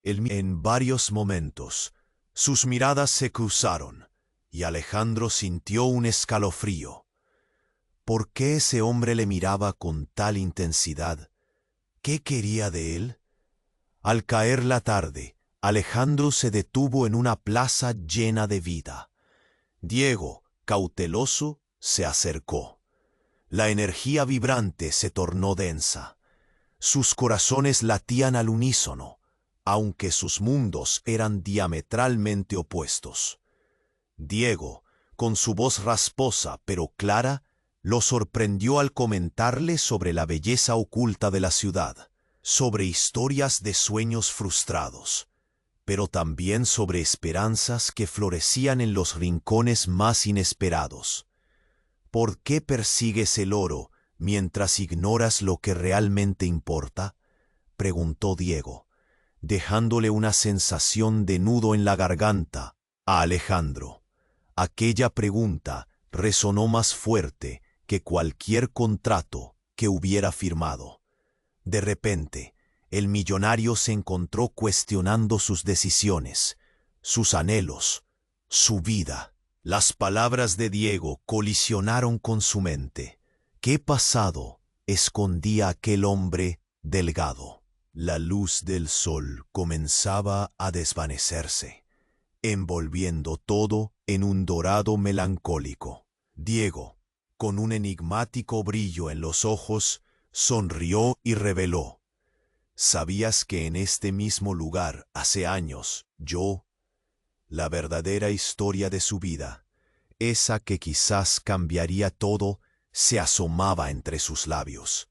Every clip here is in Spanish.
En varios momentos, sus miradas se cruzaron, y Alejandro sintió un escalofrío. ¿Por qué ese hombre le miraba con tal intensidad? ¿Qué quería de él? Al caer la tarde, Alejandro se detuvo en una plaza llena de vida. Diego, cauteloso, se acercó. La energía vibrante se tornó densa. Sus corazones latían al unísono, aunque sus mundos eran diametralmente opuestos. Diego, con su voz rasposa pero clara, lo sorprendió al comentarle sobre la belleza oculta de la ciudad, sobre historias de sueños frustrados, pero también sobre esperanzas que florecían en los rincones más inesperados. ¿Por qué persigues el oro mientras ignoras lo que realmente importa?, preguntó Diego, dejándole una sensación de nudo en la garganta a Alejandro. Aquella pregunta resonó más fuerte que cualquier contrato que hubiera firmado. De repente, el millonario se encontró cuestionando sus decisiones, sus anhelos, su vida. Las palabras de Diego colisionaron con su mente. ¿Qué pasado escondía aquel hombre delgado? La luz del sol comenzaba a desvanecerse, envolviendo todo en un dorado melancólico. Diego, con un enigmático brillo en los ojos, sonrió y reveló: ¿sabías que en este mismo lugar, hace años, la verdadera historia de su vida, esa que quizás cambiaría todo, se asomaba entre sus labios?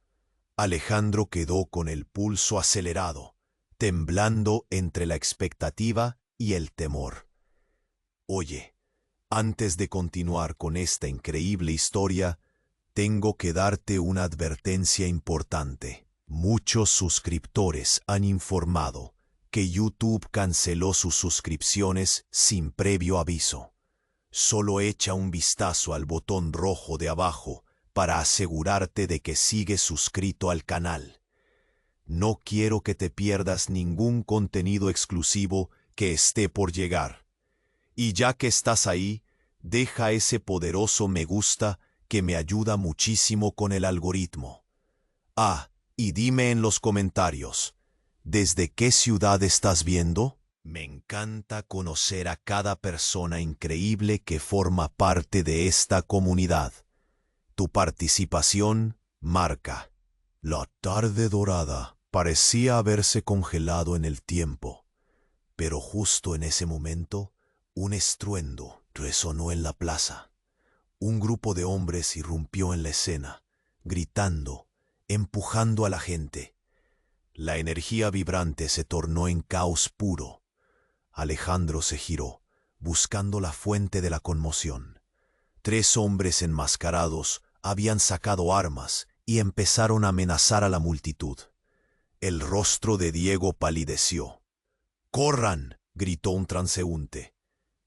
Alejandro quedó con el pulso acelerado, temblando entre la expectativa y el temor. Oye, antes de continuar con esta increíble historia, tengo que darte una advertencia importante. Muchos suscriptores han informado que YouTube canceló sus suscripciones sin previo aviso. Solo echa un vistazo al botón rojo de abajo para asegurarte de que sigues suscrito al canal. No quiero que te pierdas ningún contenido exclusivo que esté por llegar. Y ya que estás ahí, deja ese poderoso me gusta que me ayuda muchísimo con el algoritmo. Ah, y dime en los comentarios, ¿desde qué ciudad estás viendo? Me encanta conocer a cada persona increíble que forma parte de esta comunidad. Tu participación marca. La tarde dorada parecía haberse congelado en el tiempo, pero justo en ese momento, un estruendo resonó en la plaza. Un grupo de hombres irrumpió en la escena, gritando, empujando a la gente. La energía vibrante se tornó en caos puro. Alejandro se giró, buscando la fuente de la conmoción. 3 hombres enmascarados habían sacado armas y empezaron a amenazar a la multitud. El rostro de Diego palideció. ¡Corran!, gritó un transeúnte.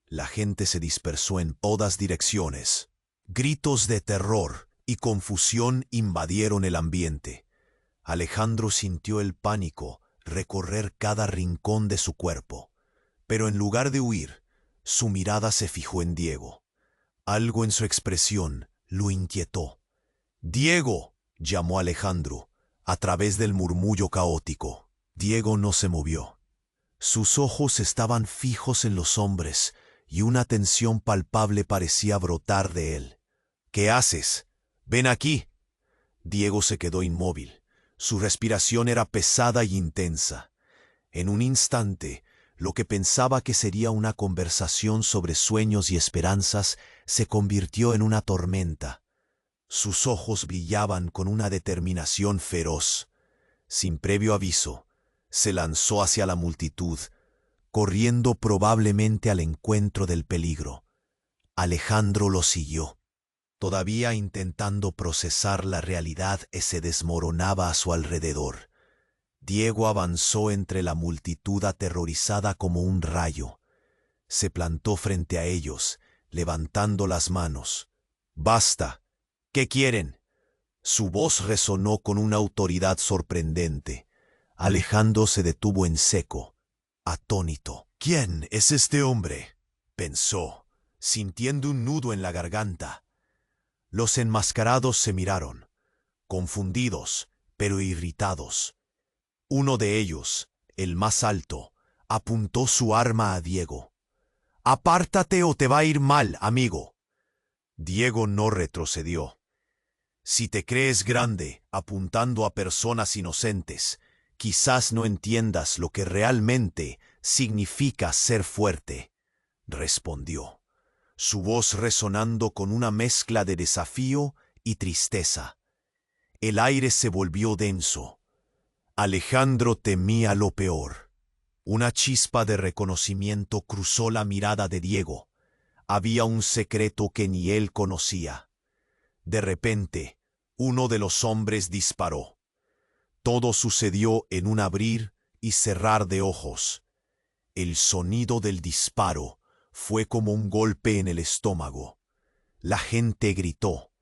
La gente se dispersó en todas direcciones. Gritos de terror y confusión invadieron el ambiente. Alejandro sintió el pánico recorrer cada rincón de su cuerpo, pero en lugar de huir, su mirada se fijó en Diego. Algo en su expresión lo inquietó. ¡Diego!, llamó Alejandro, a través del murmullo caótico. Diego no se movió. Sus ojos estaban fijos en los hombres y una tensión palpable parecía brotar de él. ¿Qué haces? ¡Ven aquí! Diego se quedó inmóvil. Su respiración era pesada y intensa. En un instante, lo que pensaba que sería una conversación sobre sueños y esperanzas se convirtió en una tormenta. Sus ojos brillaban con una determinación feroz. Sin previo aviso, se lanzó hacia la multitud, corriendo probablemente al encuentro del peligro. Alejandro lo siguió. Todavía intentando procesar la realidad que se desmoronaba a su alrededor. Diego avanzó entre la multitud aterrorizada como un rayo. Se plantó frente a ellos, levantando las manos. ¡Basta! ¿Qué quieren? Su voz resonó con una autoridad sorprendente. Alejandro se detuvo en seco. atónito. ¿Quién es este hombre?, pensó, sintiendo un nudo en la garganta. Los enmascarados se miraron, confundidos, pero irritados. Uno de ellos, el más alto, apuntó su arma a Diego. «Apártate o te va a ir mal, amigo». Diego no retrocedió. Si te crees grande apuntando a personas inocentes, quizás no entiendas lo que realmente significa ser fuerte, respondió, su voz resonando con una mezcla de desafío y tristeza. El aire se volvió denso. Alejandro temía lo peor. Una chispa de reconocimiento cruzó la mirada de Diego. Había un secreto que ni él conocía. De repente, uno de los hombres disparó. Todo sucedió en un abrir y cerrar de ojos. El sonido del disparo fue como un golpe en el estómago. La gente gritó.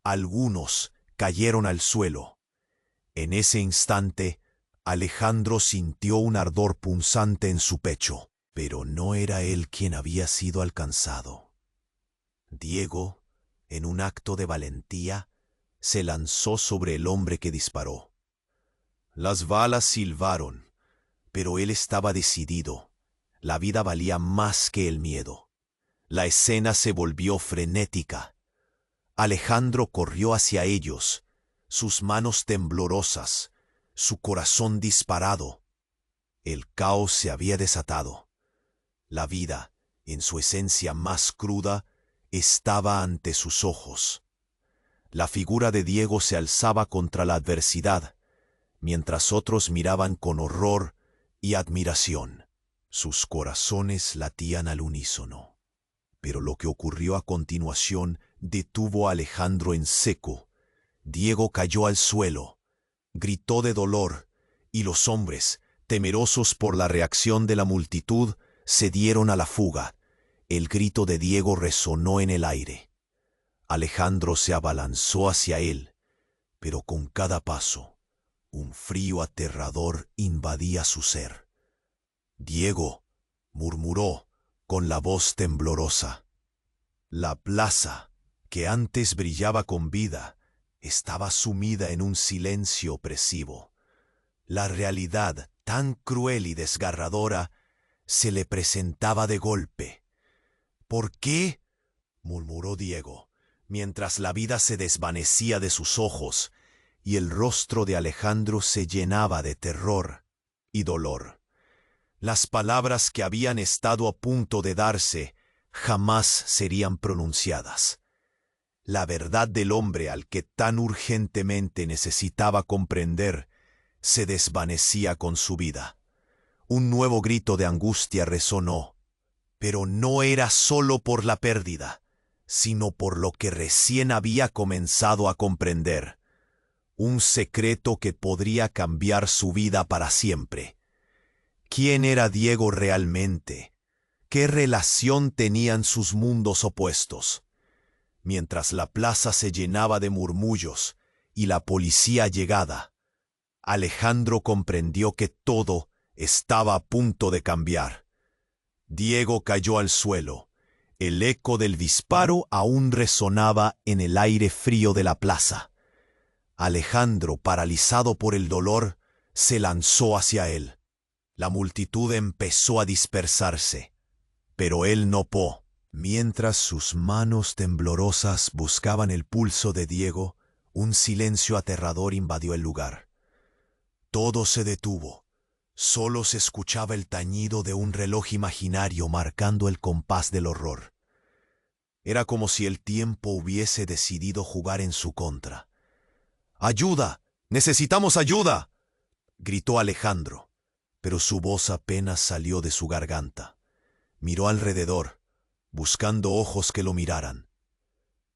Algunos cayeron al suelo. En ese instante, Alejandro sintió un ardor punzante en su pecho, pero no era él quien había sido alcanzado. Diego, en un acto de valentía, se lanzó sobre el hombre que disparó. Las balas silbaron, pero él estaba decidido. La vida valía más que el miedo. La escena se volvió frenética. Alejandro corrió hacia ellos, sus manos temblorosas, su corazón disparado. El caos se había desatado. La vida, en su esencia más cruda, estaba ante sus ojos. La figura de Diego se alzaba contra la adversidad, mientras otros miraban con horror y admiración. Sus corazones latían al unísono. Pero lo que ocurrió a continuación detuvo a Alejandro en seco. Diego cayó al suelo, gritó de dolor, y los hombres, temerosos por la reacción de la multitud, se dieron a la fuga. El grito de Diego resonó en el aire. Alejandro se abalanzó hacia él, pero con cada paso, un frío aterrador invadía su ser. «Diego», murmuró con la voz temblorosa. La plaza, que antes brillaba con vida, estaba sumida en un silencio opresivo. La realidad, tan cruel y desgarradora, se le presentaba de golpe. «¿Por qué?», murmuró Diego, mientras la vida se desvanecía de sus ojos y el rostro de Alejandro se llenaba de terror y dolor. Las palabras que habían estado a punto de darse jamás serían pronunciadas. La verdad del hombre al que tan urgentemente necesitaba comprender se desvanecía con su vida. Un nuevo grito de angustia resonó, pero no era solo por la pérdida, sino por lo que recién había comenzado a comprender. Un secreto que podría cambiar su vida para siempre. ¿Quién era Diego realmente? ¿Qué relación tenían sus mundos opuestos? Mientras la plaza se llenaba de murmullos y la policía llegada, Alejandro comprendió que todo estaba a punto de cambiar. Diego cayó al suelo. El eco del disparo aún resonaba en el aire frío de la plaza. Alejandro, paralizado por el dolor, se lanzó hacia él. La multitud empezó a dispersarse, pero él no po. Mientras sus manos temblorosas buscaban el pulso de Diego, un silencio aterrador invadió el lugar. Todo se detuvo. Solo se escuchaba el tañido de un reloj imaginario marcando el compás del horror. Era como si el tiempo hubiese decidido jugar en su contra. «¡Ayuda! ¡Necesitamos ayuda!», gritó Alejandro, pero su voz apenas salió de su garganta. Miró alrededor, buscando ojos que lo miraran.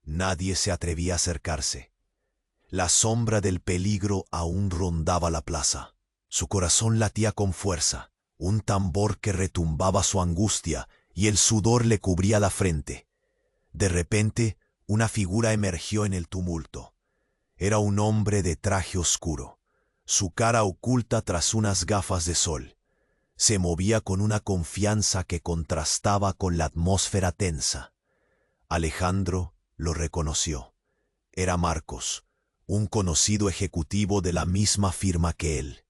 Nadie se atrevía a acercarse. La sombra del peligro aún rondaba la plaza. Su corazón latía con fuerza, un tambor que retumbaba su angustia y el sudor le cubría la frente. De repente, una figura emergió en el tumulto. Era un hombre de traje oscuro, su cara oculta tras unas gafas de sol. Se movía con una confianza que contrastaba con la atmósfera tensa. Alejandro lo reconoció. Era Marcos, un conocido ejecutivo de la misma firma que él.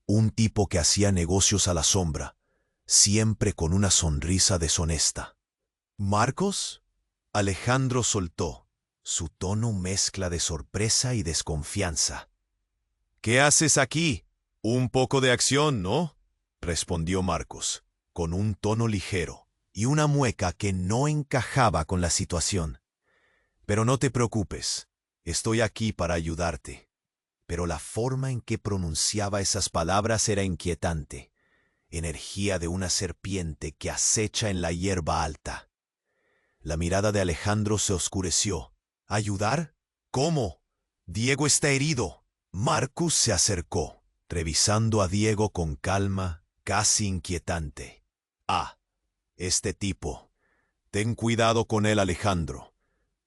Un tipo que hacía negocios a la sombra, siempre con una sonrisa deshonesta. ¿Marcos? Alejandro soltó, su tono mezcla de sorpresa y desconfianza. ¿Qué haces aquí? Un poco de acción, ¿no? Respondió Marcos, con un tono ligero y una mueca que no encajaba con la situación. Pero no te preocupes, estoy aquí para ayudarte. Pero la forma en que pronunciaba esas palabras era inquietante, energía de una serpiente que acecha en la hierba alta. La mirada de Alejandro se oscureció. ¿Ayudar? ¿Cómo? Diego está herido. Marcus se acercó, revisando a Diego con calma, casi inquietante. Ah, este tipo. Ten cuidado con él, Alejandro.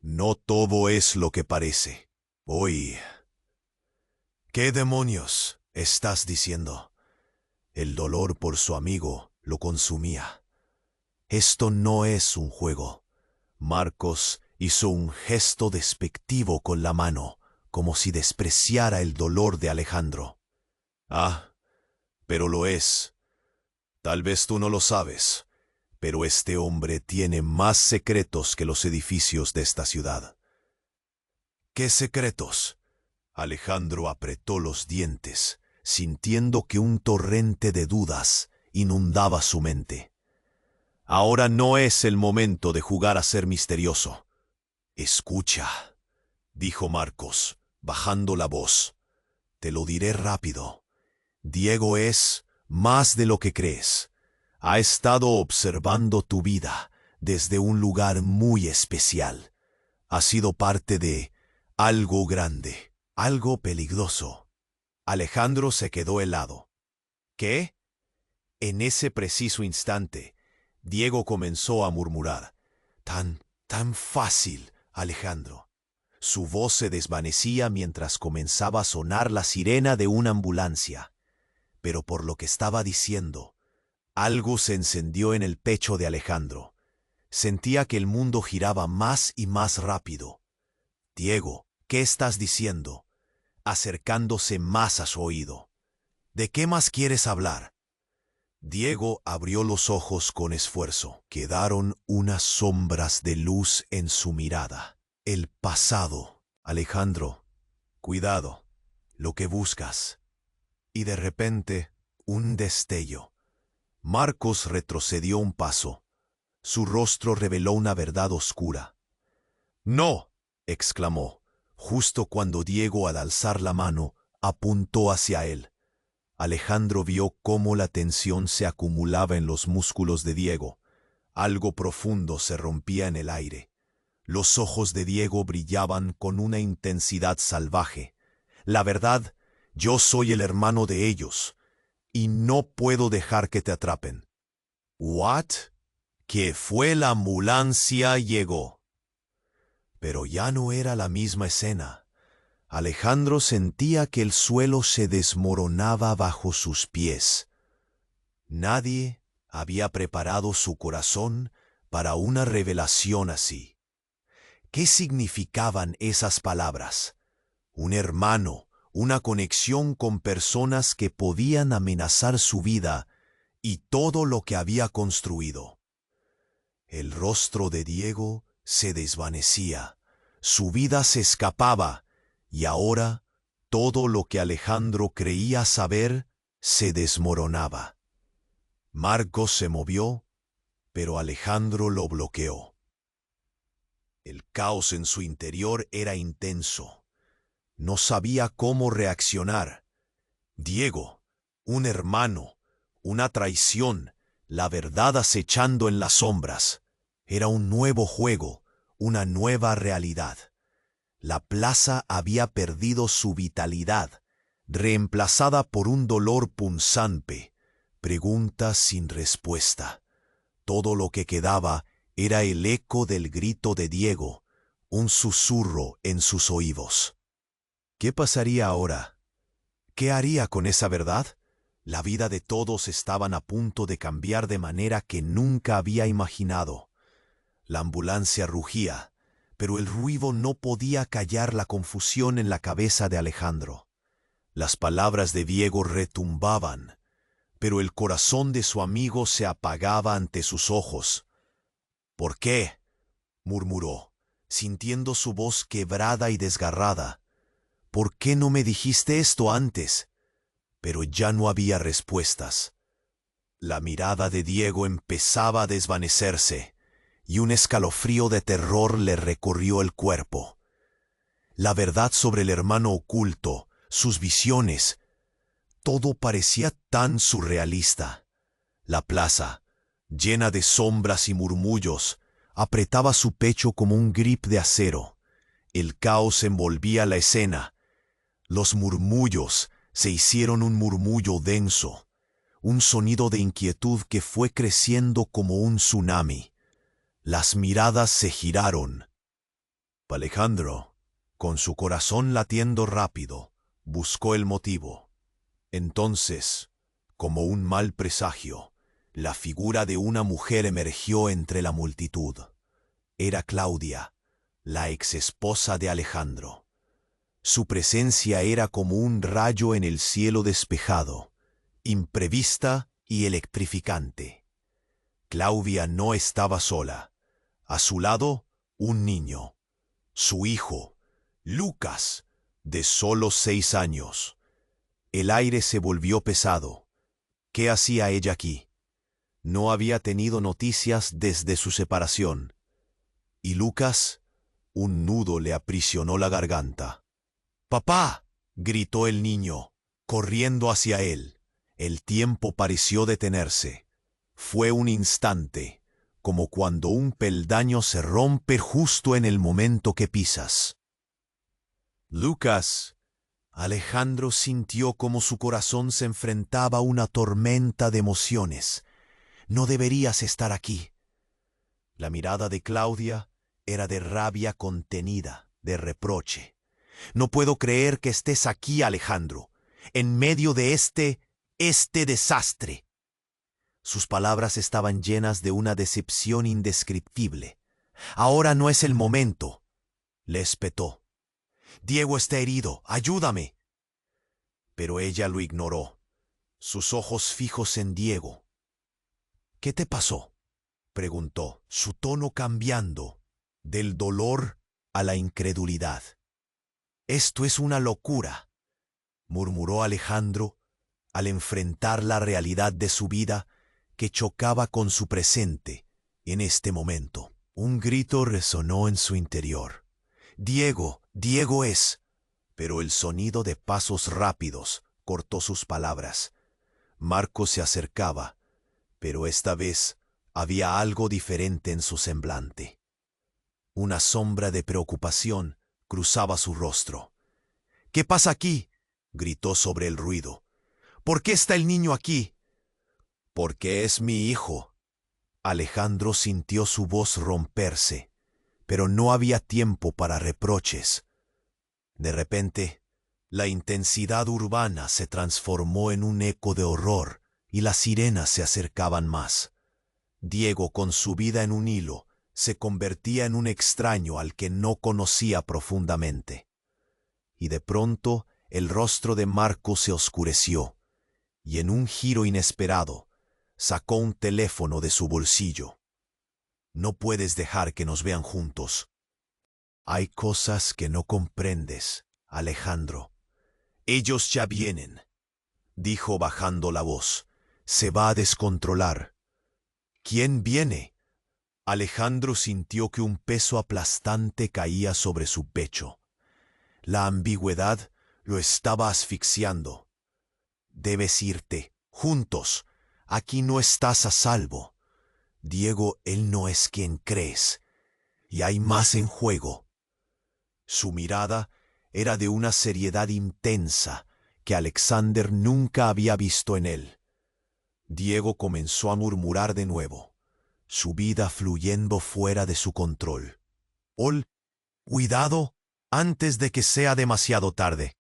No todo es lo que parece. Oye, ¿qué demonios estás diciendo? El dolor por su amigo lo consumía. Esto no es un juego. Marcos hizo un gesto despectivo con la mano, como si despreciara el dolor de Alejandro. Ah, pero lo es. Tal vez tú no lo sabes, pero este hombre tiene más secretos que los edificios de esta ciudad. ¿Qué secretos? Alejandro apretó los dientes, sintiendo que un torrente de dudas inundaba su mente. Ahora no es el momento de jugar a ser misterioso. Escucha, dijo Marcos, bajando la voz. Te lo diré rápido. Diego es más de lo que crees. Ha estado observando tu vida desde un lugar muy especial. Ha sido parte de algo grande, algo peligroso. Alejandro se quedó helado. ¿Qué? En ese preciso instante, Diego comenzó a murmurar. Tan fácil, Alejandro. Su voz se desvanecía mientras comenzaba a sonar la sirena de una ambulancia. Pero por lo que estaba diciendo, algo se encendió en el pecho de Alejandro. Sentía que el mundo giraba más y más rápido. Diego, ¿qué estás diciendo? Acercándose más a su oído. ¿De qué más quieres hablar? Diego abrió los ojos con esfuerzo. Quedaron unas sombras de luz en su mirada. El pasado. Alejandro, cuidado, lo que buscas. Y de repente, un destello. Marcos retrocedió un paso. Su rostro reveló una verdad oscura. ¡No!, exclamó, justo cuando Diego, al alzar la mano, apuntó hacia él. Alejandro vio cómo la tensión se acumulaba en los músculos de Diego. Algo profundo se rompía en el aire. Los ojos de Diego brillaban con una intensidad salvaje. La verdad, yo soy el hermano de ellos, y no puedo dejar que te atrapen. ¿What? Que fue la ambulancia llegó. Pero ya no era la misma escena. Alejandro sentía que el suelo se desmoronaba bajo sus pies. Nadie había preparado su corazón para una revelación así. ¿Qué significaban esas palabras? Un hermano, una conexión con personas que podían amenazar su vida y todo lo que había construido. El rostro de Diego se desvanecía, su vida se escapaba, y ahora todo lo que Alejandro creía saber se desmoronaba. Marcos se movió, pero Alejandro lo bloqueó. El caos en su interior era intenso. No sabía cómo reaccionar. Diego, un hermano, una traición, la verdad acechando en las sombras. Era un nuevo juego, una nueva realidad. La plaza había perdido su vitalidad, reemplazada por un dolor punzante, preguntas sin respuesta. Todo lo que quedaba era el eco del grito de Diego, un susurro en sus oídos. ¿Qué pasaría ahora? ¿Qué haría con esa verdad? La vida de todos estaban a punto de cambiar de manera que nunca había imaginado. La ambulancia rugía, pero el ruido no podía callar la confusión en la cabeza de Alejandro. Las palabras de Diego retumbaban, pero el corazón de su amigo se apagaba ante sus ojos. «¿Por qué?», murmuró, sintiendo su voz quebrada y desgarrada. «¿Por qué no me dijiste esto antes?». Pero ya no había respuestas. La mirada de Diego empezaba a desvanecerse, y un escalofrío de terror le recorrió el cuerpo. La verdad sobre el hermano oculto, sus visiones, todo parecía tan surrealista. La plaza, llena de sombras y murmullos, apretaba su pecho como un grip de acero. El caos envolvía la escena. Los murmullos se hicieron un murmullo denso, un sonido de inquietud que fue creciendo como un tsunami. Las miradas se giraron. Alejandro, con su corazón latiendo rápido, buscó el motivo. Entonces, como un mal presagio, la figura de una mujer emergió entre la multitud. Era Claudia, la exesposa de Alejandro. Su presencia era como un rayo en el cielo despejado, imprevista y electrificante. Claudia no estaba sola. A su lado, un niño, su hijo, Lucas, de solo 6 años. El aire se volvió pesado. ¿Qué hacía ella aquí? No había tenido noticias desde su separación. ¿Y Lucas? Un nudo le aprisionó la garganta. «¡Papá!», gritó el niño, corriendo hacia él. El tiempo pareció detenerse. Fue un instante, como cuando un peldaño se rompe justo en el momento que pisas. «Lucas». Alejandro sintió como su corazón se enfrentaba a una tormenta de emociones. «No deberías estar aquí». La mirada de Claudia era de rabia contenida, de reproche. «No puedo creer que estés aquí, Alejandro, en medio de este desastre». Sus palabras estaban llenas de una decepción indescriptible. «Ahora no es el momento», le espetó. «Diego está herido, ayúdame». Pero ella lo ignoró, sus ojos fijos en Diego. «¿Qué te pasó?», preguntó, su tono cambiando del dolor a la incredulidad. «Esto es una locura», murmuró Alejandro al enfrentar la realidad de su vida que chocaba con su presente en este momento. Un grito resonó en su interior. «Diego, Diego es». Pero el sonido de pasos rápidos cortó sus palabras. Marco se acercaba, pero esta vez había algo diferente en su semblante. Una sombra de preocupación cruzaba su rostro. «¿Qué pasa aquí?», gritó sobre el ruido. «¿Por qué está el niño aquí?». «Porque es mi hijo». Alejandro sintió su voz romperse, pero no había tiempo para reproches. De repente, la intensidad urbana se transformó en un eco de horror y las sirenas se acercaban más. Diego, con su vida en un hilo, se convertía en un extraño al que no conocía profundamente. Y de pronto el rostro de Marco se oscureció, y en un giro inesperado sacó un teléfono de su bolsillo. «No puedes dejar que nos vean juntos». «Hay cosas que no comprendes, Alejandro». «Ellos ya vienen», dijo bajando la voz. «Se va a descontrolar». «¿Quién viene?». Alejandro sintió que un peso aplastante caía sobre su pecho. La ambigüedad lo estaba asfixiando. «Debes irte, juntos. Aquí no estás a salvo. Diego, él no es quien crees. Y hay más en juego». Su mirada era de una seriedad intensa que Alexander nunca había visto en él. Diego comenzó a murmurar de nuevo, su vida fluyendo fuera de su control. «Ol, cuidado, antes de que sea demasiado tarde».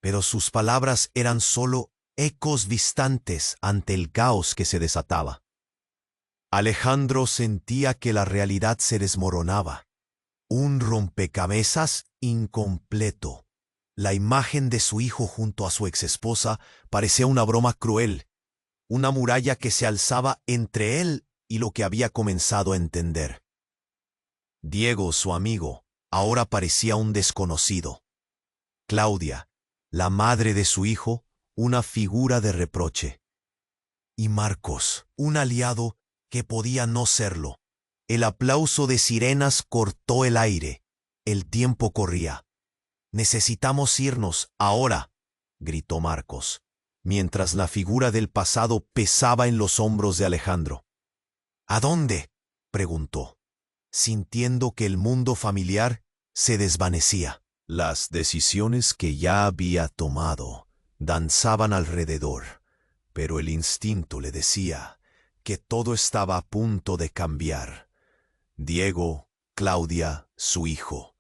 Pero sus palabras eran solo ecos distantes ante el caos que se desataba. Alejandro sentía que la realidad se desmoronaba. Un rompecabezas incompleto. La imagen de su hijo junto a su exesposa parecía una broma cruel, una muralla que se alzaba entre él y lo que había comenzado a entender. Diego, su amigo, ahora parecía un desconocido. Claudia, la madre de su hijo, una figura de reproche. Y Marcos, un aliado que podía no serlo. El aplauso de sirenas cortó el aire. El tiempo corría. «Necesitamos irnos, ahora», gritó Marcos, mientras la figura del pasado pesaba en los hombros de Alejandro. «¿A dónde?», preguntó, sintiendo que el mundo familiar se desvanecía. Las decisiones que ya había tomado danzaban alrededor, pero el instinto le decía que todo estaba a punto de cambiar. Diego, Claudia, su hijo,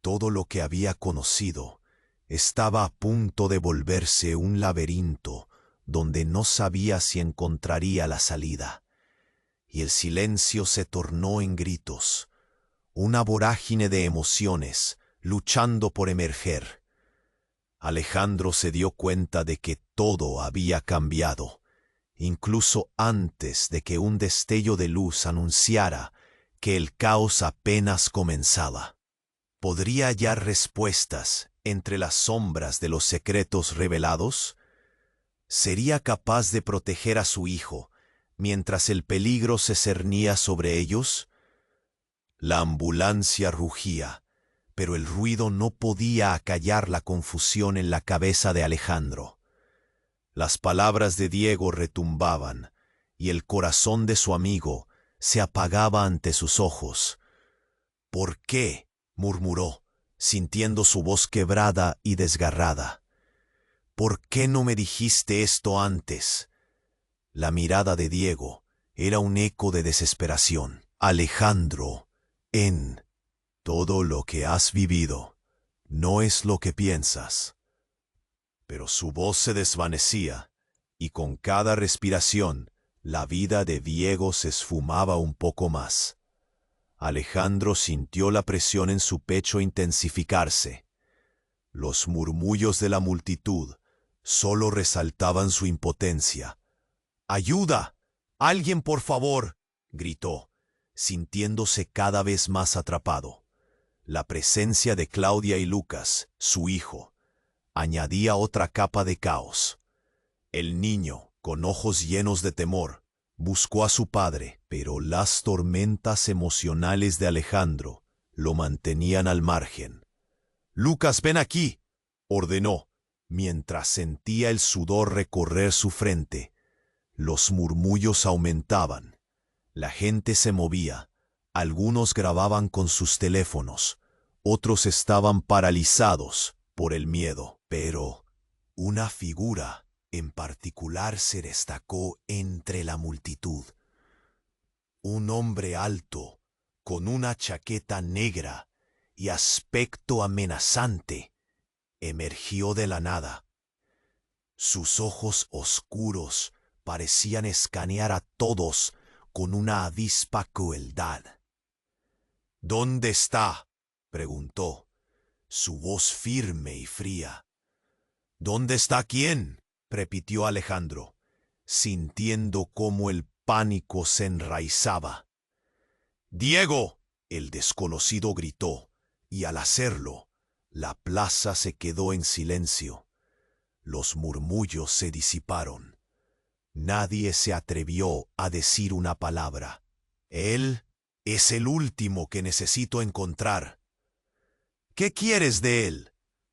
todo lo que había conocido, estaba a punto de volverse un laberinto donde no sabía si encontraría la salida. Y el silencio se tornó en gritos, una vorágine de emociones luchando por emerger. Alejandro se dio cuenta de que todo había cambiado, incluso antes de que un destello de luz anunciara que el caos apenas comenzaba. ¿Podría hallar respuestas entre las sombras de los secretos revelados? ¿Sería capaz de proteger a su hijo mientras el peligro se cernía sobre ellos? La ambulancia rugía, pero el ruido no podía acallar la confusión en la cabeza de Alejandro. Las palabras de Diego retumbaban, y el corazón de su amigo se apagaba ante sus ojos. «¿Por qué?», murmuró, sintiendo su voz quebrada y desgarrada. «¿Por qué no me dijiste esto antes?». La mirada de Diego era un eco de desesperación. «Alejandro, todo lo que has vivido no es lo que piensas». Pero su voz se desvanecía, y con cada respiración la vida de Diego se esfumaba un poco más. Alejandro sintió la presión en su pecho intensificarse. Los murmullos de la multitud solo resaltaban su impotencia. «¡Ayuda! ¡Alguien, por favor!», gritó, sintiéndose cada vez más atrapado. La presencia de Claudia y Lucas, su hijo, añadía otra capa de caos. El niño, con ojos llenos de temor, buscó a su padre, pero las tormentas emocionales de Alejandro lo mantenían al margen. «Lucas, ven aquí», ordenó, mientras sentía el sudor recorrer su frente. Los murmullos aumentaban. La gente se movía. Algunos grababan con sus teléfonos. Otros estaban paralizados por el miedo. Pero una figura en particular se destacó entre la multitud. Un hombre alto, con una chaqueta negra y aspecto amenazante, emergió de la nada. Sus ojos oscuros parecían escanear a todos con una avispa crueldad. «¿Dónde está?», preguntó, su voz firme y fría. «¿Dónde está quién?», repitió Alejandro, sintiendo cómo el pánico se enraizaba. «¡Diego!», el desconocido gritó, y al hacerlo, la plaza se quedó en silencio. Los murmullos se disiparon. Nadie se atrevió a decir una palabra. «Él es el último que necesito encontrar». «¿Qué quieres de él?»,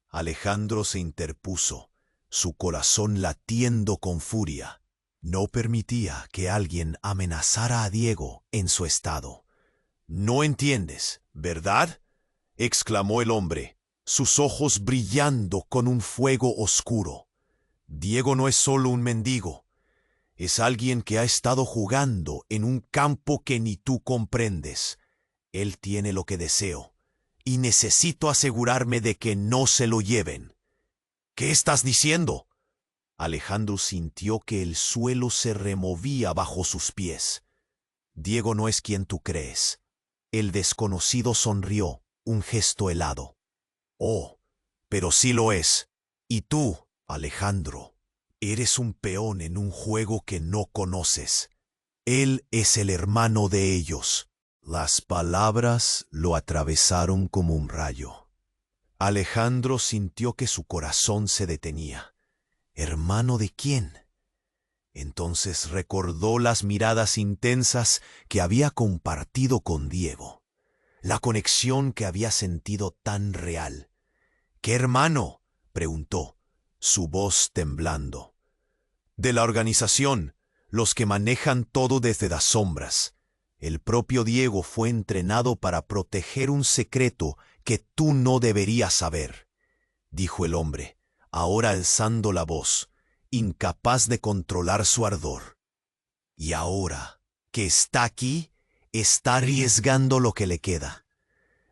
Alejandro se interpuso, su corazón latiendo con furia. No permitía que alguien amenazara a Diego en su estado. «No entiendes, ¿verdad?», exclamó el hombre, sus ojos brillando con un fuego oscuro. «Diego no es solo un mendigo. Es alguien que ha estado jugando en un campo que ni tú comprendes. Él tiene lo que deseo, y necesito asegurarme de que no se lo lleven». «¿Qué estás diciendo?», Alejandro sintió que el suelo se removía bajo sus pies. Diego no es quien tú crees. El desconocido sonrió, un gesto helado. Oh, pero sí lo es. Y tú, Alejandro, eres un peón en un juego que no conoces. Él es el hermano de ellos. Las palabras lo atravesaron como un rayo. Alejandro sintió que su corazón se detenía. ¿Hermano de quién? Entonces recordó las miradas intensas que había compartido con Diego, la conexión que había sentido tan real. ¿Qué hermano?, preguntó, su voz temblando. De la organización, los que manejan todo desde las sombras. El propio Diego fue entrenado para proteger un secreto que tú no deberías saber, dijo el hombre, ahora alzando la voz, incapaz de controlar su ardor. Y ahora que está aquí, está arriesgando lo que le queda.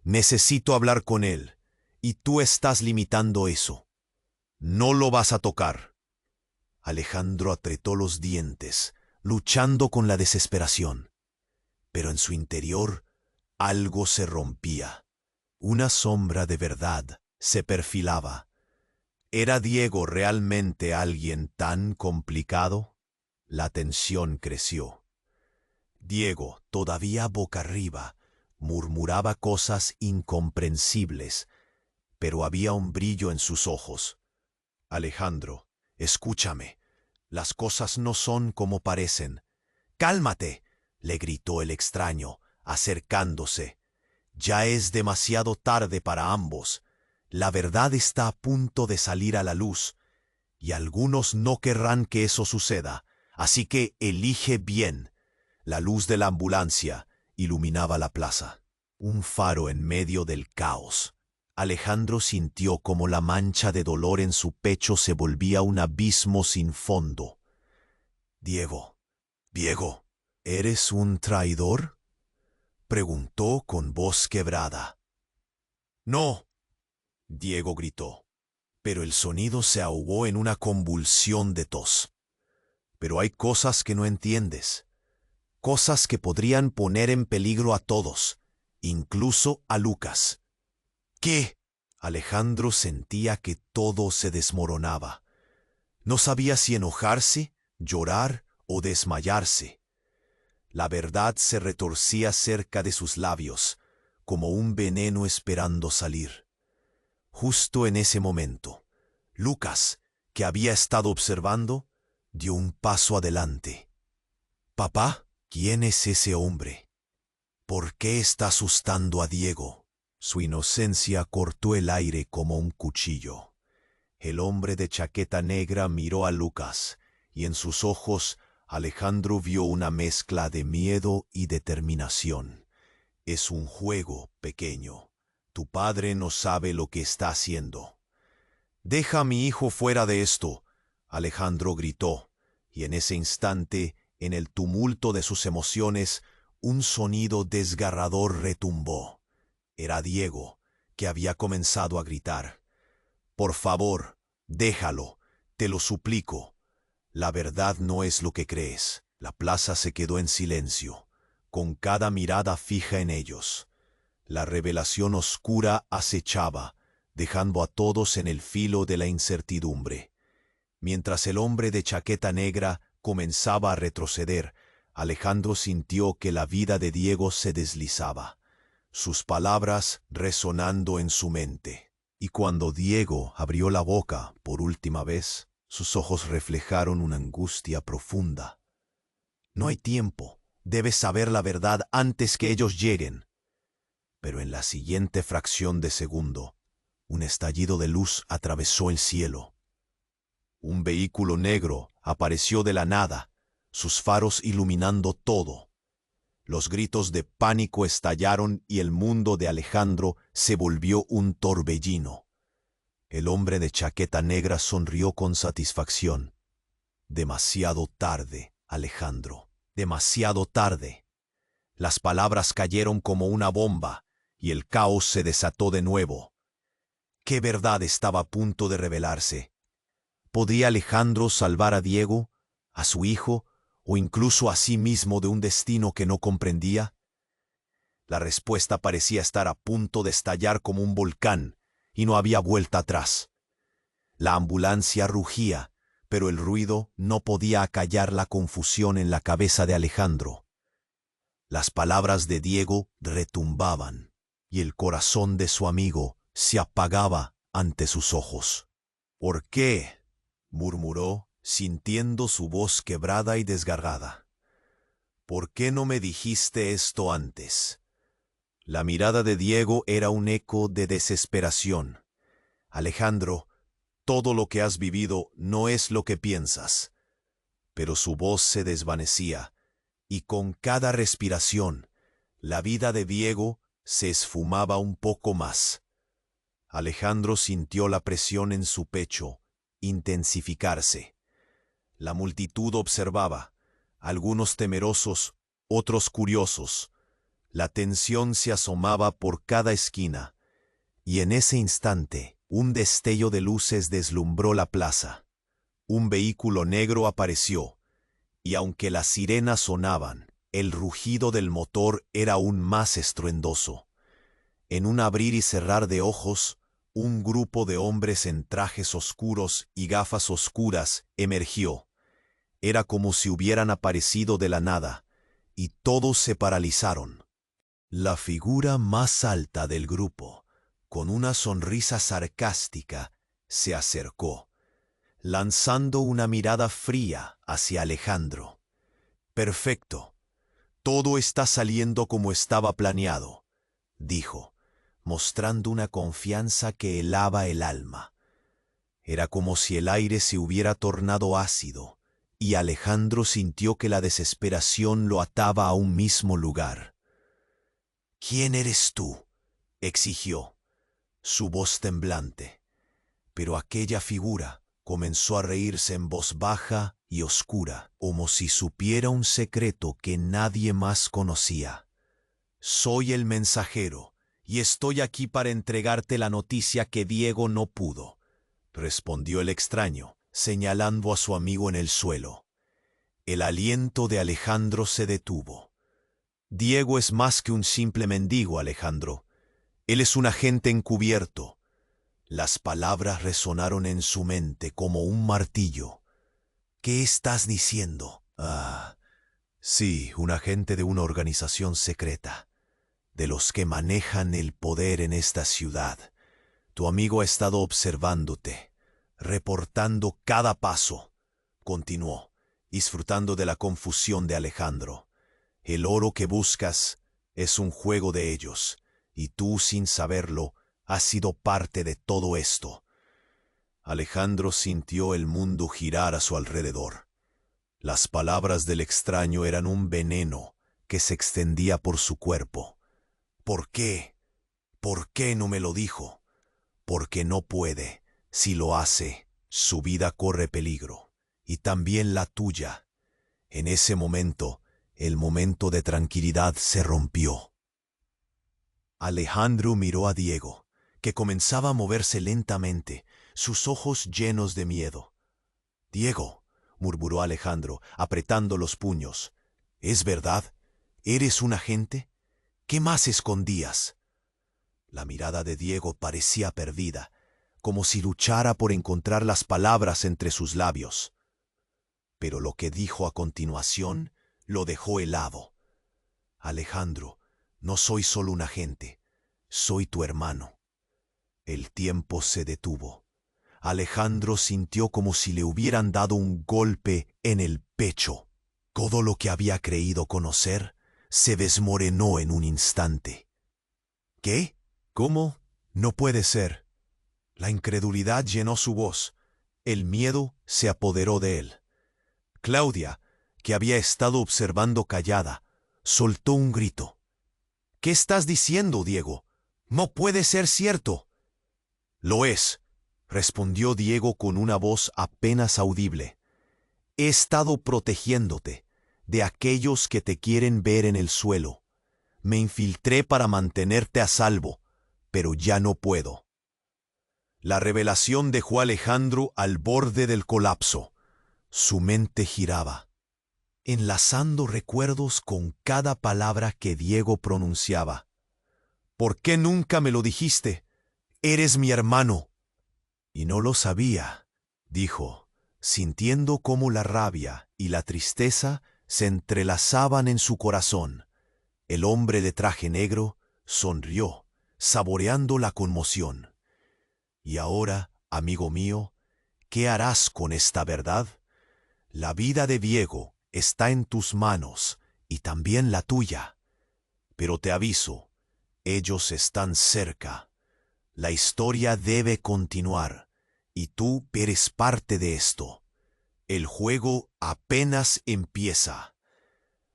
Necesito hablar con él, y tú estás limitando eso. No lo vas a tocar. Alejandro apretó los dientes, luchando con la desesperación. Pero en su interior algo se rompía. Una sombra de verdad se perfilaba. ¿Era Diego realmente alguien tan complicado? La tensión creció. Diego, todavía boca arriba, murmuraba cosas incomprensibles, pero había un brillo en sus ojos. Alejandro, escúchame. Las cosas no son como parecen. ¡Cálmate!, le gritó el extraño, acercándose. Ya es demasiado tarde para ambos. La verdad está a punto de salir a la luz, y algunos no querrán que eso suceda, así que elige bien. La luz de la ambulancia iluminaba la plaza, un faro en medio del caos. Alejandro sintió como la mancha de dolor en su pecho se volvía un abismo sin fondo. Diego, ¿eres un traidor?, preguntó con voz quebrada. No, Diego gritó, pero el sonido se ahogó en una convulsión de tos. Pero hay cosas que no entiendes, cosas que podrían poner en peligro a todos, incluso a Lucas. ¿Qué? Alejandro sentía que todo se desmoronaba. No sabía si enojarse, llorar o desmayarse. La verdad se retorcía cerca de sus labios, como un veneno esperando salir. Justo en ese momento, Lucas, que había estado observando, dio un paso adelante. «Papá, ¿quién es ese hombre? ¿Por qué está asustando a Diego?» Su inocencia cortó el aire como un cuchillo. El hombre de chaqueta negra miró a Lucas, y en sus ojos Alejandro vio una mezcla de miedo y determinación. «Es un juego, pequeño. Tu padre no sabe lo que está haciendo». «Deja a mi hijo fuera de esto», Alejandro gritó, y en ese instante, en el tumulto de sus emociones, un sonido desgarrador retumbó. Era Diego, que había comenzado a gritar. «Por favor, déjalo, te lo suplico. La verdad no es lo que crees». La plaza se quedó en silencio, con cada mirada fija en ellos. La revelación oscura acechaba, dejando a todos en el filo de la incertidumbre. Mientras el hombre de chaqueta negra comenzaba a retroceder, Alejandro sintió que la vida de Diego se deslizaba, sus palabras resonando en su mente. Y cuando Diego abrió la boca por última vez, sus ojos reflejaron una angustia profunda. «No hay tiempo, debes saber la verdad antes que ellos lleguen». Pero en la siguiente fracción de segundo, un estallido de luz atravesó el cielo. Un vehículo negro apareció de la nada, sus faros iluminando todo. Los gritos de pánico estallaron y el mundo de Alejandro se volvió un torbellino. El hombre de chaqueta negra sonrió con satisfacción. «Demasiado tarde, Alejandro, demasiado tarde». Las palabras cayeron como una bomba y el caos se desató de nuevo. ¿Qué verdad estaba a punto de revelarse? ¿Podría Alejandro salvar a Diego, a su hijo, o incluso a sí mismo de un destino que no comprendía? La respuesta parecía estar a punto de estallar como un volcán, y no había vuelta atrás. La ambulancia rugía, pero el ruido no podía acallar la confusión en la cabeza de Alejandro. Las palabras de Diego retumbaban, y el corazón de su amigo se apagaba ante sus ojos. «¿Por qué?», murmuró, sintiendo su voz quebrada y desgarrada. «¿Por qué no me dijiste esto antes?». La mirada de Diego era un eco de desesperación. «Alejandro, todo lo que has vivido no es lo que piensas». Pero su voz se desvanecía, y con cada respiración, la vida de Diego se esfumaba un poco más. Alejandro sintió la presión en su pecho intensificarse. La multitud observaba, algunos temerosos, otros curiosos. La tensión se asomaba por cada esquina, y en ese instante un destello de luces deslumbró la plaza. Un vehículo negro apareció, y aunque las sirenas sonaban, el rugido del motor era aún más estruendoso. En un abrir y cerrar de ojos, un grupo de hombres en trajes oscuros y gafas oscuras emergió. Era como si hubieran aparecido de la nada, y todos se paralizaron. La figura más alta del grupo, con una sonrisa sarcástica, se acercó, lanzando una mirada fría hacia Alejandro. «Perfecto. Todo está saliendo como estaba planeado», dijo, mostrando una confianza que helaba el alma. Era como si el aire se hubiera tornado ácido, y Alejandro sintió que la desesperación lo ataba a un mismo lugar. «¿Quién eres tú?», exigió, su voz temblante. Pero aquella figura comenzó a reírse en voz baja y oscura, como si supiera un secreto que nadie más conocía. «Soy el mensajero, y estoy aquí para entregarte la noticia que Diego no pudo», respondió el extraño, señalando a su amigo en el suelo. El aliento de Alejandro se detuvo. «Diego es más que un simple mendigo, Alejandro. Él es un agente encubierto». Las palabras resonaron en su mente como un martillo. «¿Qué estás diciendo?». «Ah, sí, un agente de una organización secreta, de los que manejan el poder en esta ciudad. Tu amigo ha estado observándote, reportando cada paso», continuó, disfrutando de la confusión de Alejandro. «El oro que buscas es un juego de ellos, y tú, sin saberlo, has sido parte de todo esto». Alejandro sintió el mundo girar a su alrededor. Las palabras del extraño eran un veneno que se extendía por su cuerpo. «¿Por qué? ¿Por qué no me lo dijo?». «Porque no puede. Si lo hace, su vida corre peligro, y también la tuya». En ese momento, el momento de tranquilidad se rompió. Alejandro miró a Diego, que comenzaba a moverse lentamente, sus ojos llenos de miedo. «Diego», murmuró Alejandro, apretando los puños, «¿es verdad? ¿Eres un agente? ¿Qué más escondías?». La mirada de Diego parecía perdida, como si luchara por encontrar las palabras entre sus labios. Pero lo que dijo a continuación lo dejó helado. «Alejandro, no soy solo un agente, soy tu hermano». El tiempo se detuvo. Alejandro sintió como si le hubieran dado un golpe en el pecho. Todo lo que había creído conocer se desmoronó en un instante. «¿Qué? ¿Cómo? No puede ser». La incredulidad llenó su voz. El miedo se apoderó de él. Claudia, que había estado observando callada, soltó un grito. «¿Qué estás diciendo, Diego? No puede ser cierto». «Lo es», respondió Diego con una voz apenas audible. «He estado protegiéndote de aquellos que te quieren ver en el suelo. Me infiltré para mantenerte a salvo, pero ya no puedo». La revelación dejó a Alejandro al borde del colapso. Su mente giraba, enlazando recuerdos con cada palabra que Diego pronunciaba. «¿Por qué nunca me lo dijiste? Eres mi hermano». «Y no lo sabía», dijo, sintiendo cómo la rabia y la tristeza se entrelazaban en su corazón. El hombre de traje negro sonrió, saboreando la conmoción. «Y ahora, amigo mío, ¿qué harás con esta verdad? La vida de Diego está en tus manos y también la tuya. Pero te aviso, ellos están cerca. La historia debe continuar y tú eres parte de esto. El juego apenas empieza».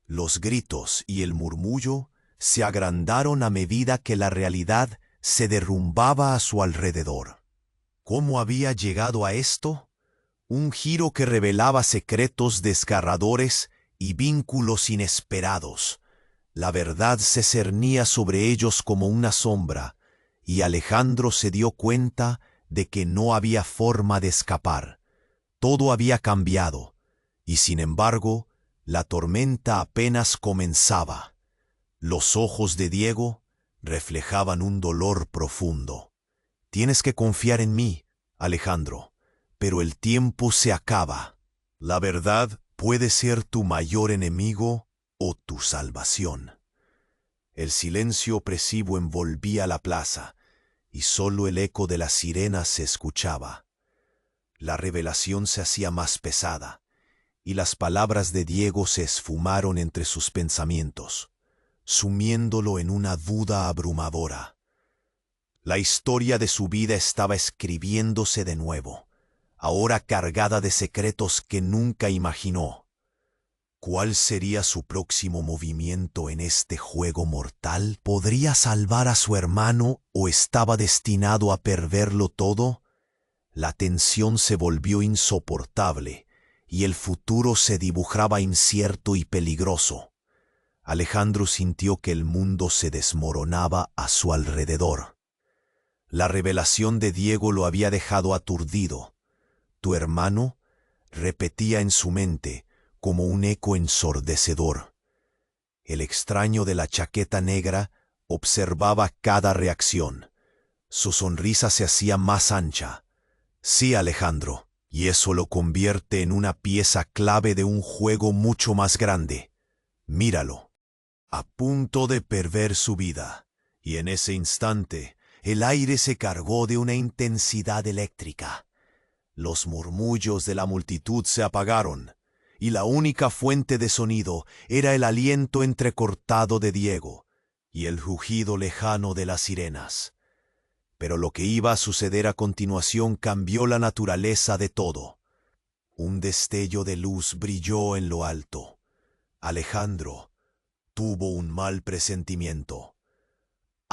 Los gritos y el murmullo se agrandaron a medida que la realidad se derrumbaba a su alrededor. ¿Cómo había llegado a esto? Un giro que revelaba secretos desgarradores y vínculos inesperados. La verdad se cernía sobre ellos como una sombra, y Alejandro se dio cuenta de que no había forma de escapar. Todo había cambiado, y sin embargo, la tormenta apenas comenzaba. Los ojos de Diego reflejaban un dolor profundo. «Tienes que confiar en mí, Alejandro, pero el tiempo se acaba. La verdad puede ser tu mayor enemigo o tu salvación». El silencio opresivo envolvía la plaza, y solo el eco de las sirenas se escuchaba. La revelación se hacía más pesada, y las palabras de Diego se esfumaron entre sus pensamientos, sumiéndolo en una duda abrumadora. La historia de su vida estaba escribiéndose de nuevo, ahora cargada de secretos que nunca imaginó. ¿Cuál sería su próximo movimiento en este juego mortal? ¿Podría salvar a su hermano o estaba destinado a perderlo todo? La tensión se volvió insoportable y el futuro se dibujaba incierto y peligroso. Alejandro sintió que el mundo se desmoronaba a su alrededor. La revelación de Diego lo había dejado aturdido. «Tu hermano», repetía en su mente como un eco ensordecedor. El extraño de la chaqueta negra observaba cada reacción. Su sonrisa se hacía más ancha. «Sí, Alejandro, y eso lo convierte en una pieza clave de un juego mucho más grande. Míralo». A punto de perder su vida, y en ese instante el aire se cargó de una intensidad eléctrica. Los murmullos de la multitud se apagaron, y la única fuente de sonido era el aliento entrecortado de Diego y el rugido lejano de las sirenas. Pero lo que iba a suceder a continuación cambió la naturaleza de todo. Un destello de luz brilló en lo alto. Alejandro tuvo un mal presentimiento.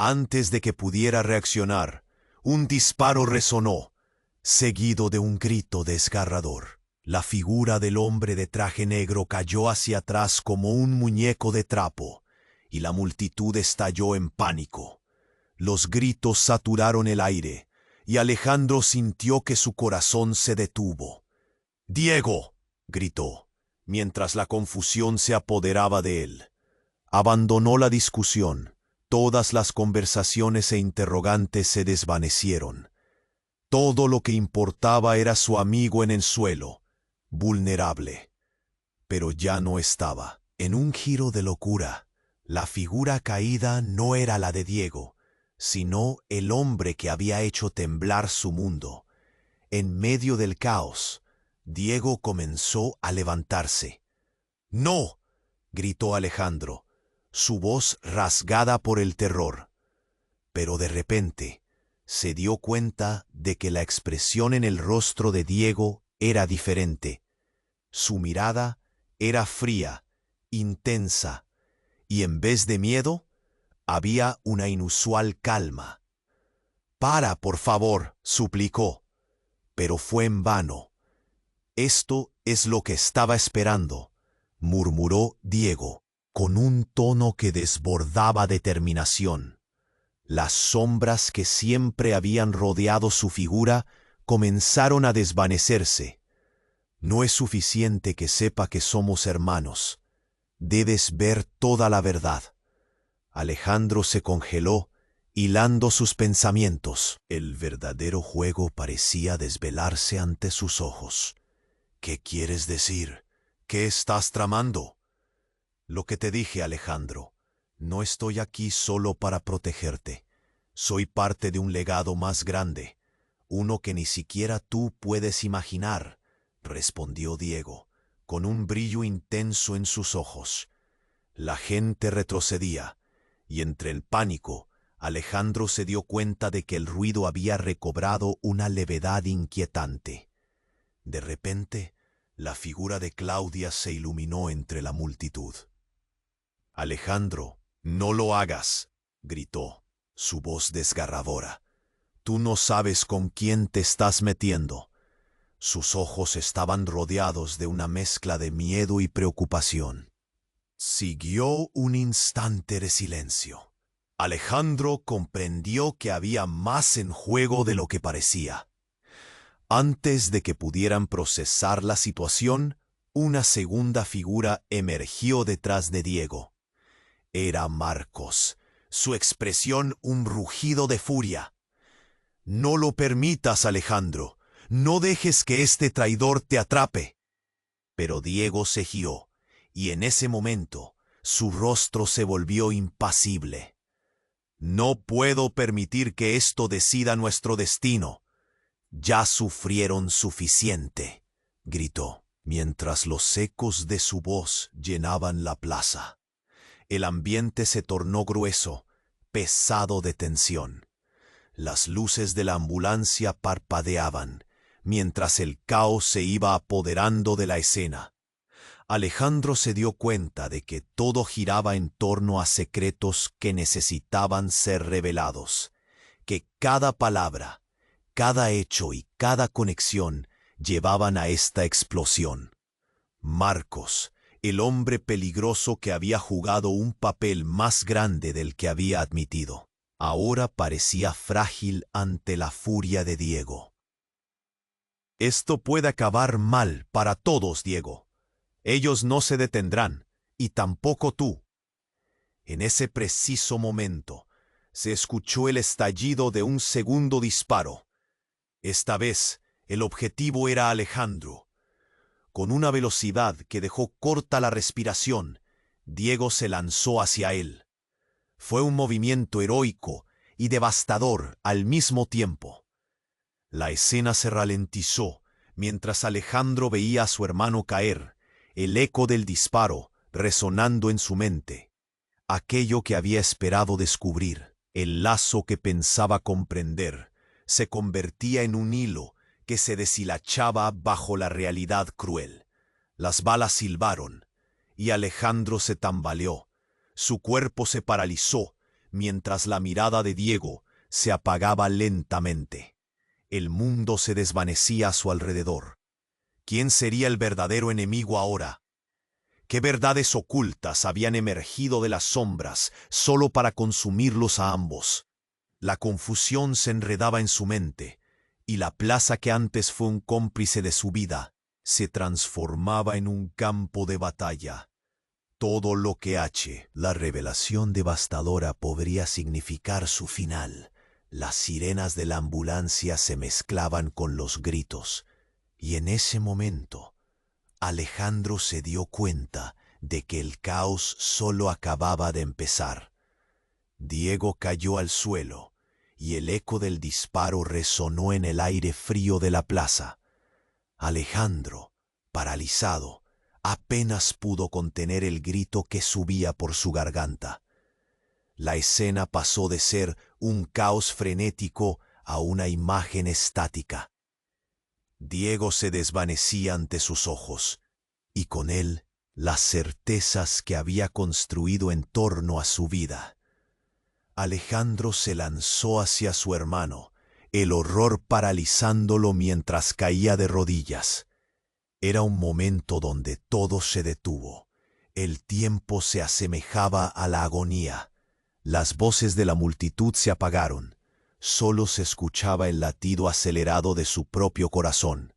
Antes de que pudiera reaccionar, un disparo resonó, seguido de un grito desgarrador. La figura del hombre de traje negro cayó hacia atrás como un muñeco de trapo, y la multitud estalló en pánico. Los gritos saturaron el aire, y Alejandro sintió que su corazón se detuvo. «¡Diego!», gritó, mientras la confusión se apoderaba de él. Abandonó la discusión. Todas las conversaciones e interrogantes se desvanecieron. Todo lo que importaba era su amigo en el suelo, vulnerable. Pero ya no estaba. En un giro de locura, la figura caída no era la de Diego, sino el hombre que había hecho temblar su mundo. En medio del caos, Diego comenzó a levantarse. «¡No!», gritó Alejandro, su voz rasgada por el terror. Pero de repente se dio cuenta de que la expresión en el rostro de Diego era diferente. Su mirada era fría, intensa, y en vez de miedo, había una inusual calma. «Para, por favor», suplicó, pero fue en vano. «Esto es lo que estaba esperando», murmuró Diego, con un tono que desbordaba determinación. Las sombras que siempre habían rodeado su figura comenzaron a desvanecerse. No es suficiente que sepa que somos hermanos. Debes ver toda la verdad. Alejandro se congeló, hilando sus pensamientos. El verdadero juego parecía desvelarse ante sus ojos. ¿Qué quieres decir? ¿Qué estás tramando? Lo que te dije, Alejandro. No estoy aquí solo para protegerte. Soy parte de un legado más grande, uno que ni siquiera tú puedes imaginar, respondió Diego, con un brillo intenso en sus ojos. La gente retrocedía, y entre el pánico, Alejandro se dio cuenta de que el ruido había recobrado una levedad inquietante. De repente, la figura de Claudia se iluminó entre la multitud. Alejandro, no lo hagas, gritó, su voz desgarradora. Tú no sabes con quién te estás metiendo. Sus ojos estaban rodeados de una mezcla de miedo y preocupación. Siguió un instante de silencio. Alejandro comprendió que había más en juego de lo que parecía. Antes de que pudieran procesar la situación, una segunda figura emergió detrás de Diego. Era Marcos, su expresión un rugido de furia. No lo permitas, Alejandro. No dejes que este traidor te atrape. Pero Diego se giró, y en ese momento su rostro se volvió impasible. No puedo permitir que esto decida nuestro destino. Ya sufrieron suficiente, gritó, mientras los ecos de su voz llenaban la plaza. El ambiente se tornó grueso, pesado de tensión. Las luces de la ambulancia parpadeaban, mientras el caos se iba apoderando de la escena. Alejandro se dio cuenta de que todo giraba en torno a secretos que necesitaban ser revelados, que cada palabra, cada hecho y cada conexión llevaban a esta explosión. Marcos, el hombre peligroso que había jugado un papel más grande del que había admitido, ahora parecía frágil ante la furia de Diego. Esto puede acabar mal para todos, Diego. Ellos no se detendrán, y tampoco tú. En ese preciso momento, se escuchó el estallido de un segundo disparo. Esta vez, el objetivo era Alejandro. Con una velocidad que dejó corta la respiración, Diego se lanzó hacia él. Fue un movimiento heroico y devastador al mismo tiempo. La escena se ralentizó mientras Alejandro veía a su hermano caer, el eco del disparo resonando en su mente. Aquello que había esperado descubrir, el lazo que pensaba comprender, se convertía en un hilo que se deshilachaba bajo la realidad cruel. Las balas silbaron, y Alejandro se tambaleó. Su cuerpo se paralizó, mientras la mirada de Diego se apagaba lentamente. El mundo se desvanecía a su alrededor. ¿Quién sería el verdadero enemigo ahora? ¿Qué verdades ocultas habían emergido de las sombras solo para consumirlos a ambos? La confusión se enredaba en su mente, y la plaza que antes fue un cómplice de su vida se transformaba en un campo de batalla. Todo lo que la revelación devastadora podría significar su final. Las sirenas de la ambulancia se mezclaban con los gritos, y en ese momento, Alejandro se dio cuenta de que el caos solo acababa de empezar. Diego cayó al suelo, y el eco del disparo resonó en el aire frío de la plaza. Alejandro, paralizado, apenas pudo contener el grito que subía por su garganta. La escena pasó de ser un caos frenético a una imagen estática. Diego se desvanecía ante sus ojos, y con él las certezas que había construido en torno a su vida. Alejandro se lanzó hacia su hermano, el horror paralizándolo mientras caía de rodillas. Era un momento donde todo se detuvo. El tiempo se asemejaba a la agonía. Las voces de la multitud se apagaron. Solo se escuchaba el latido acelerado de su propio corazón.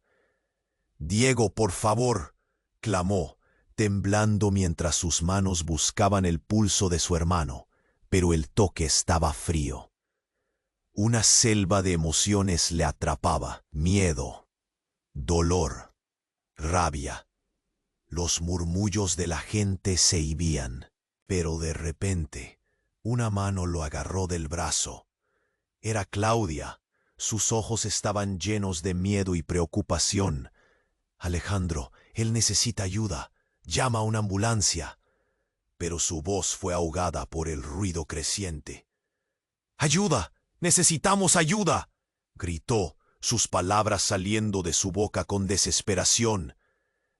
«Diego, por favor», clamó, temblando mientras sus manos buscaban el pulso de su hermano, pero el toque estaba frío. Una selva de emociones le atrapaba: miedo, dolor, rabia. Los murmullos de la gente se ibían, pero de repente una mano lo agarró del brazo. Era Claudia. Sus ojos estaban llenos de miedo y preocupación. «Alejandro, él necesita ayuda. Llama a una ambulancia». Pero su voz fue ahogada por el ruido creciente. «¡Ayuda! ¡Necesitamos ayuda!», gritó, sus palabras saliendo de su boca con desesperación.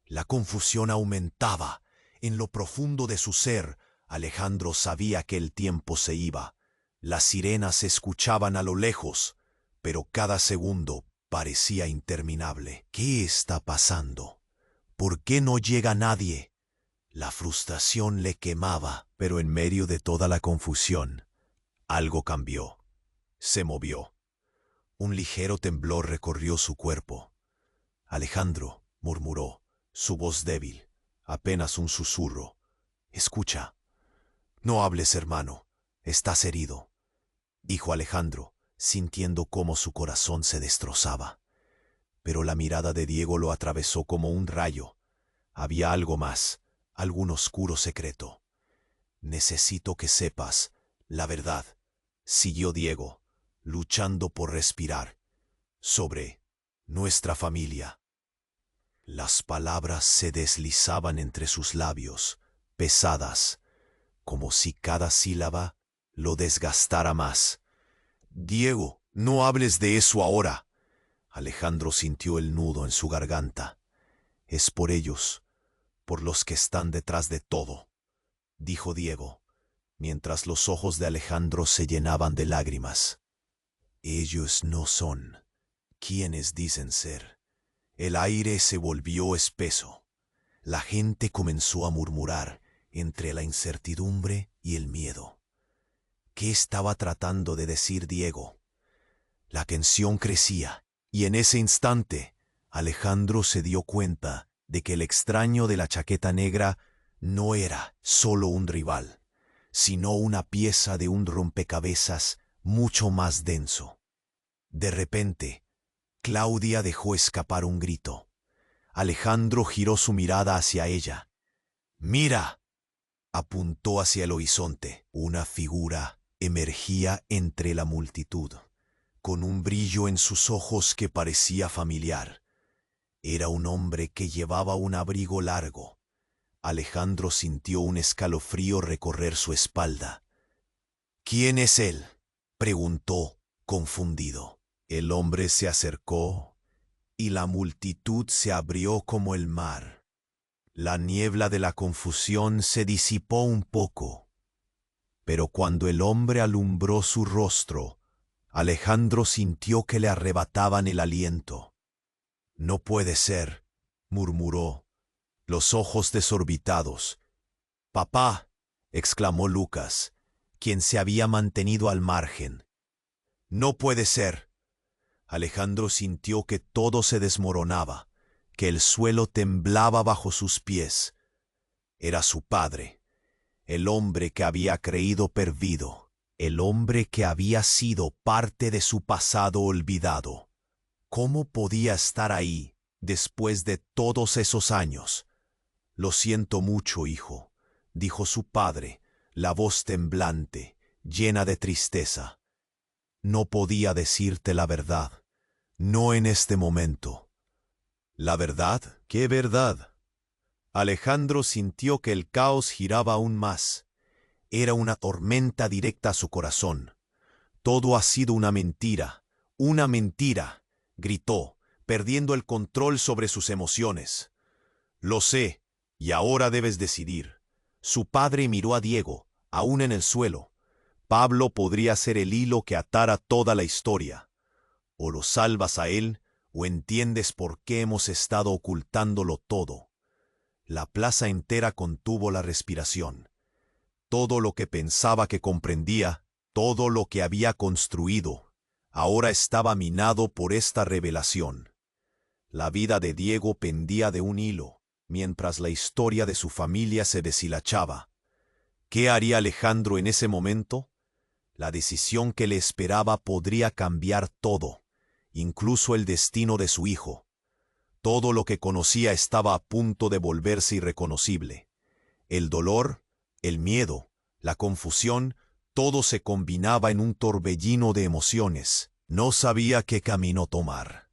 La confusión aumentaba. En lo profundo de su ser, Alejandro sabía que el tiempo se iba. Las sirenas se escuchaban a lo lejos, pero cada segundo parecía interminable. ¿Qué está pasando? ¿Por qué no llega nadie? La frustración le quemaba, pero en medio de toda la confusión, algo cambió. Se movió. Un ligero temblor recorrió su cuerpo. «Alejandro», murmuró, su voz débil, apenas un susurro. «Escucha». «No hables, hermano. Estás herido», dijo Alejandro, sintiendo cómo su corazón se destrozaba. Pero la mirada de Diego lo atravesó como un rayo. Había algo más, algún oscuro secreto. «Necesito que sepas la verdad», siguió Diego, luchando por respirar, «sobre nuestra familia». Las palabras se deslizaban entre sus labios, pesadas, como si cada sílaba lo desgastara más. «Diego, no hables de eso ahora». Alejandro sintió el nudo en su garganta. «Es por ellos, por los que están detrás de todo», dijo Diego, mientras los ojos de Alejandro se llenaban de lágrimas. «Ellos no son quienes dicen ser». El aire se volvió espeso. La gente comenzó a murmurar entre la incertidumbre y el miedo. ¿Qué estaba tratando de decir Diego? La tensión crecía, y en ese instante Alejandro se dio cuenta de que el extraño de la chaqueta negra no era solo un rival, sino una pieza de un rompecabezas mucho más denso. De repente, Claudia dejó escapar un grito. Alejandro giró su mirada hacia ella. «¡Mira!», apuntó hacia el horizonte. Una figura emergía entre la multitud, con un brillo en sus ojos que parecía familiar. Era un hombre que llevaba un abrigo largo. Alejandro sintió un escalofrío recorrer su espalda. «¿Quién es él?», preguntó, confundido. El hombre se acercó, y la multitud se abrió como el mar. La niebla de la confusión se disipó un poco, pero cuando el hombre alumbró su rostro, Alejandro sintió que le arrebataban el aliento. «No puede ser», murmuró, los ojos desorbitados. «Papá», exclamó Lucas, quien se había mantenido al margen. «No puede ser». Alejandro sintió que todo se desmoronaba, que el suelo temblaba bajo sus pies. Era su padre, el hombre que había creído perdido, el hombre que había sido parte de su pasado olvidado. ¿Cómo podía estar ahí después de todos esos años? «Lo siento mucho, hijo», dijo su padre, la voz temblante, llena de tristeza. «No podía decirte la verdad. No en este momento». «¿La verdad? ¿Qué verdad?». Alejandro sintió que el caos giraba aún más. Era una tormenta directa a su corazón. «Todo ha sido una mentira, gritó, perdiendo el control sobre sus emociones. «Lo sé, y ahora debes decidir». Su padre miró a Diego, aún en el suelo. Pablo podría ser el hilo que atara toda la historia. O lo salvas a él, o entiendes por qué hemos estado ocultándolo todo. La plaza entera contuvo la respiración. Todo lo que pensaba que comprendía, todo lo que había construido, ahora estaba minado por esta revelación. La vida de Diego pendía de un hilo, mientras la historia de su familia se deshilachaba. ¿Qué haría Alejandro en ese momento? La decisión que le esperaba podría cambiar todo, incluso el destino de su hijo. Todo lo que conocía estaba a punto de volverse irreconocible. El dolor, el miedo, la confusión, todo se combinaba en un torbellino de emociones. No sabía qué camino tomar.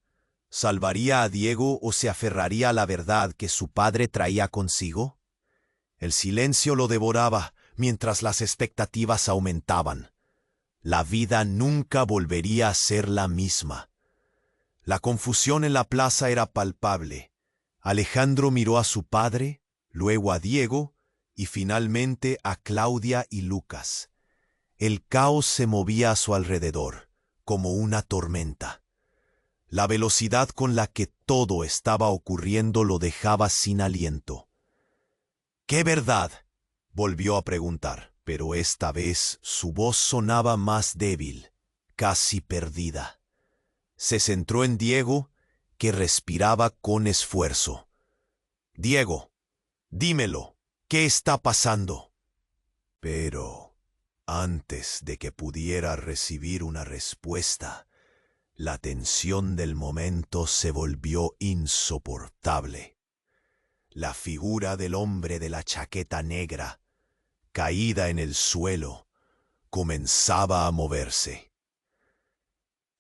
¿Salvaría a Diego o se aferraría a la verdad que su padre traía consigo? El silencio lo devoraba mientras las expectativas aumentaban. La vida nunca volvería a ser la misma. La confusión en la plaza era palpable. Alejandro miró a su padre, luego a Diego y finalmente a Claudia y Lucas. El caos se movía a su alrededor, como una tormenta. La velocidad con la que todo estaba ocurriendo lo dejaba sin aliento. ¿Qué verdad?, volvió a preguntar, pero esta vez su voz sonaba más débil, casi perdida. Se centró en Diego, que respiraba con esfuerzo. «Diego, dímelo, ¿qué está pasando?» Pero antes de que pudiera recibir una respuesta, la tensión del momento se volvió insoportable. La figura del hombre de la chaqueta negra, caída en el suelo, comenzaba a moverse.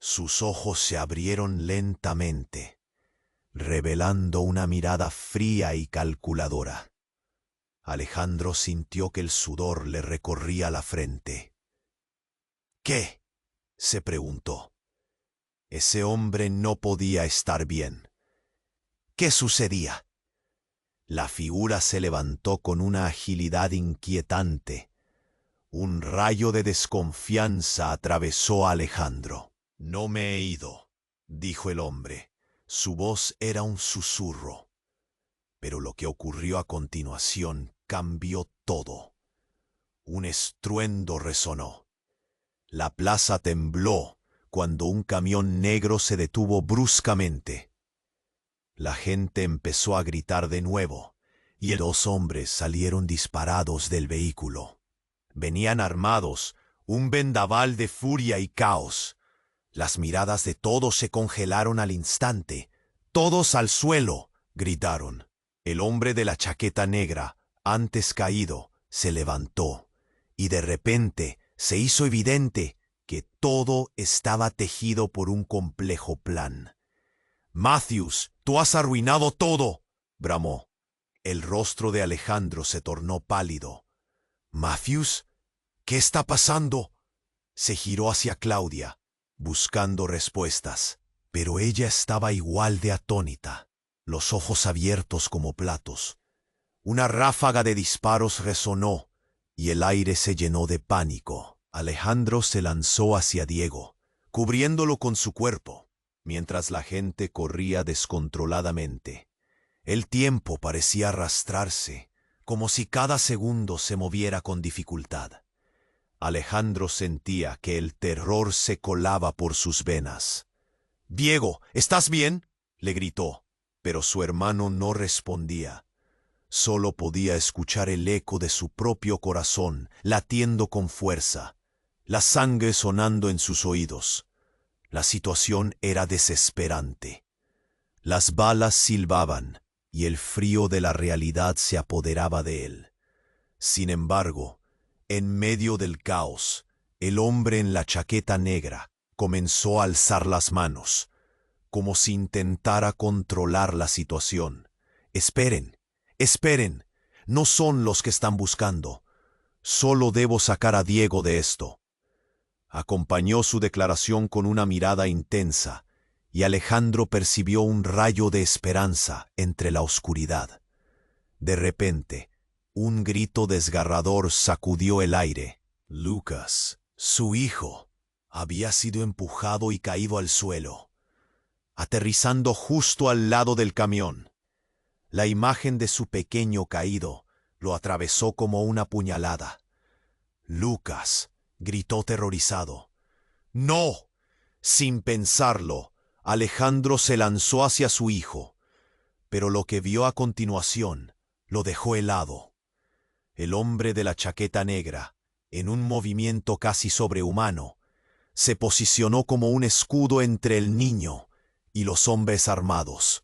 Sus ojos se abrieron lentamente, revelando una mirada fría y calculadora. Alejandro sintió que el sudor le recorría la frente. «¿Qué?», se preguntó. Ese hombre no podía estar bien. ¿Qué sucedía? La figura se levantó con una agilidad inquietante. Un rayo de desconfianza atravesó a Alejandro. «No me he ido», dijo el hombre. Su voz era un susurro. Pero lo que ocurrió a continuación cambió todo. Un estruendo resonó. La plaza tembló cuando un camión negro se detuvo bruscamente. La gente empezó a gritar de nuevo, y dos hombres salieron disparados del vehículo. Venían armados, un vendaval de furia y caos. Las miradas de todos se congelaron al instante. «¡Todos al suelo!», gritaron. El hombre de la chaqueta negra, antes caído, se levantó, y de repente se hizo evidente que todo estaba tejido por un complejo plan. «Matthews, tú has arruinado todo», bramó. El rostro de Alejandro se tornó pálido. «¿Matthews? ¿Qué está pasando?». Se giró hacia Claudia, buscando respuestas, pero ella estaba igual de atónita, los ojos abiertos como platos. Una ráfaga de disparos resonó, y el aire se llenó de pánico. Alejandro se lanzó hacia Diego, cubriéndolo con su cuerpo, mientras la gente corría descontroladamente. El tiempo parecía arrastrarse, como si cada segundo se moviera con dificultad. Alejandro sentía que el terror se colaba por sus venas. «Diego, ¿estás bien?», le gritó, pero su hermano no respondía. Solo podía escuchar el eco de su propio corazón latiendo con fuerza, la sangre sonando en sus oídos. La situación era desesperante. Las balas silbaban y el frío de la realidad se apoderaba de él. Sin embargo, en medio del caos, el hombre en la chaqueta negra comenzó a alzar las manos, como si intentara controlar la situación. «Esperen, esperen, no son los que están buscando. Solo debo sacar a Diego de esto». Acompañó su declaración con una mirada intensa, y Alejandro percibió un rayo de esperanza entre la oscuridad. De repente, un grito desgarrador sacudió el aire. Lucas, su hijo, había sido empujado y caído al suelo, aterrizando justo al lado del camión. La imagen de su pequeño caído lo atravesó como una puñalada. Lucas gritó terrorizado. ¡No! Sin pensarlo, Alejandro se lanzó hacia su hijo, pero lo que vio a continuación lo dejó helado. El hombre de la chaqueta negra, en un movimiento casi sobrehumano, se posicionó como un escudo entre el niño y los hombres armados.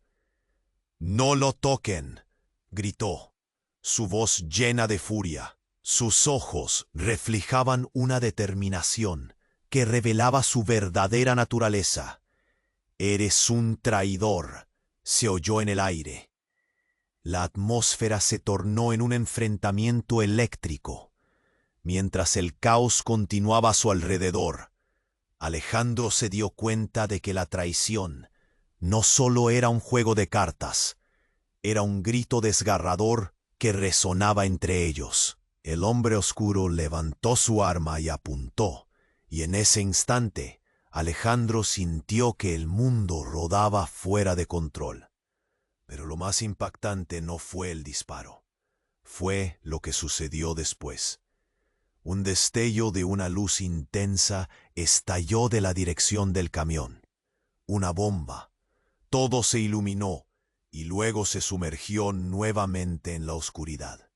«¡No lo toquen!», gritó, su voz llena de furia. Sus ojos reflejaban una determinación que revelaba su verdadera naturaleza. «Eres un traidor», se oyó en el aire. La atmósfera se tornó en un enfrentamiento eléctrico. Mientras el caos continuaba a su alrededor, Alejandro se dio cuenta de que la traición no solo era un juego de cartas, era un grito desgarrador que resonaba entre ellos. El hombre oscuro levantó su arma y apuntó, y en ese instante Alejandro sintió que el mundo rodaba fuera de control. Pero lo más impactante no fue el disparo, fue lo que sucedió después. Un destello de una luz intensa estalló de la dirección del camión. Una bomba. Todo se iluminó y luego se sumergió nuevamente en la oscuridad.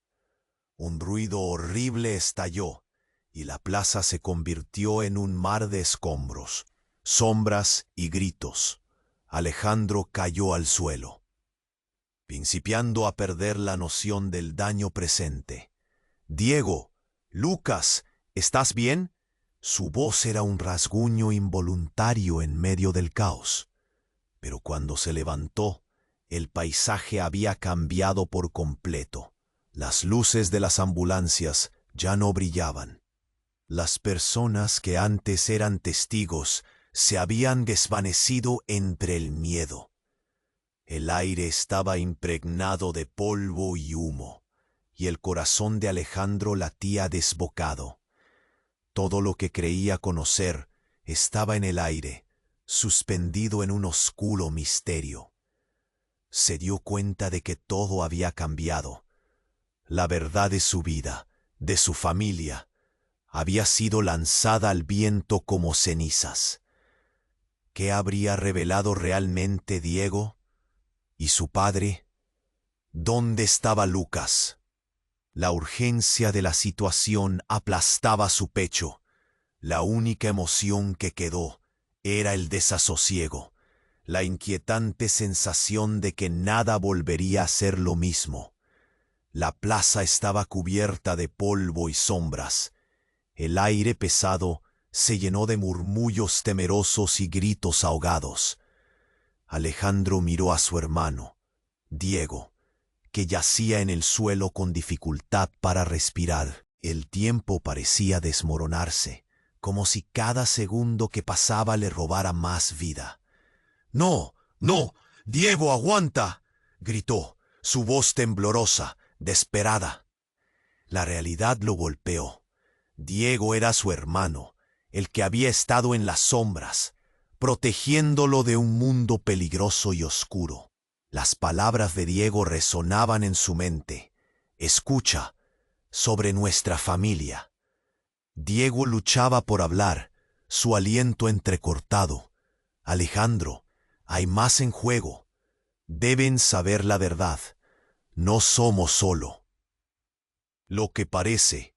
Un ruido horrible estalló y la plaza se convirtió en un mar de escombros, sombras y gritos. Alejandro cayó al suelo, principiando a perder la noción del daño presente. «Diego, Lucas, ¿estás bien?». Su voz era un rasguño involuntario en medio del caos. Pero cuando se levantó, el paisaje había cambiado por completo. Las luces de las ambulancias ya no brillaban. Las personas que antes eran testigos se habían desvanecido entre el miedo. El aire estaba impregnado de polvo y humo, y el corazón de Alejandro latía desbocado. Todo lo que creía conocer estaba en el aire, suspendido en un oscuro misterio. Se dio cuenta de que todo había cambiado. La verdad de su vida, de su familia, había sido lanzada al viento como cenizas. ¿Qué habría revelado realmente Diego? ¿Y su padre? ¿Dónde estaba Lucas? La urgencia de la situación aplastaba su pecho. La única emoción que quedó era el desasosiego, la inquietante sensación de que nada volvería a ser lo mismo. La plaza estaba cubierta de polvo y sombras. El aire pesado se llenó de murmullos temerosos y gritos ahogados. Alejandro miró a su hermano, Diego, que yacía en el suelo con dificultad para respirar. El tiempo parecía desmoronarse, como si cada segundo que pasaba le robara más vida. «¡No, no! ¡Diego, aguanta!», gritó, su voz temblorosa, desesperada. La realidad lo golpeó. Diego era su hermano, el que había estado en las sombras, protegiéndolo de un mundo peligroso y oscuro. Las palabras de Diego resonaban en su mente. «Escucha, sobre nuestra familia». Diego luchaba por hablar, su aliento entrecortado. «Alejandro, hay más en juego. Deben saber la verdad. No somos solo lo que parece».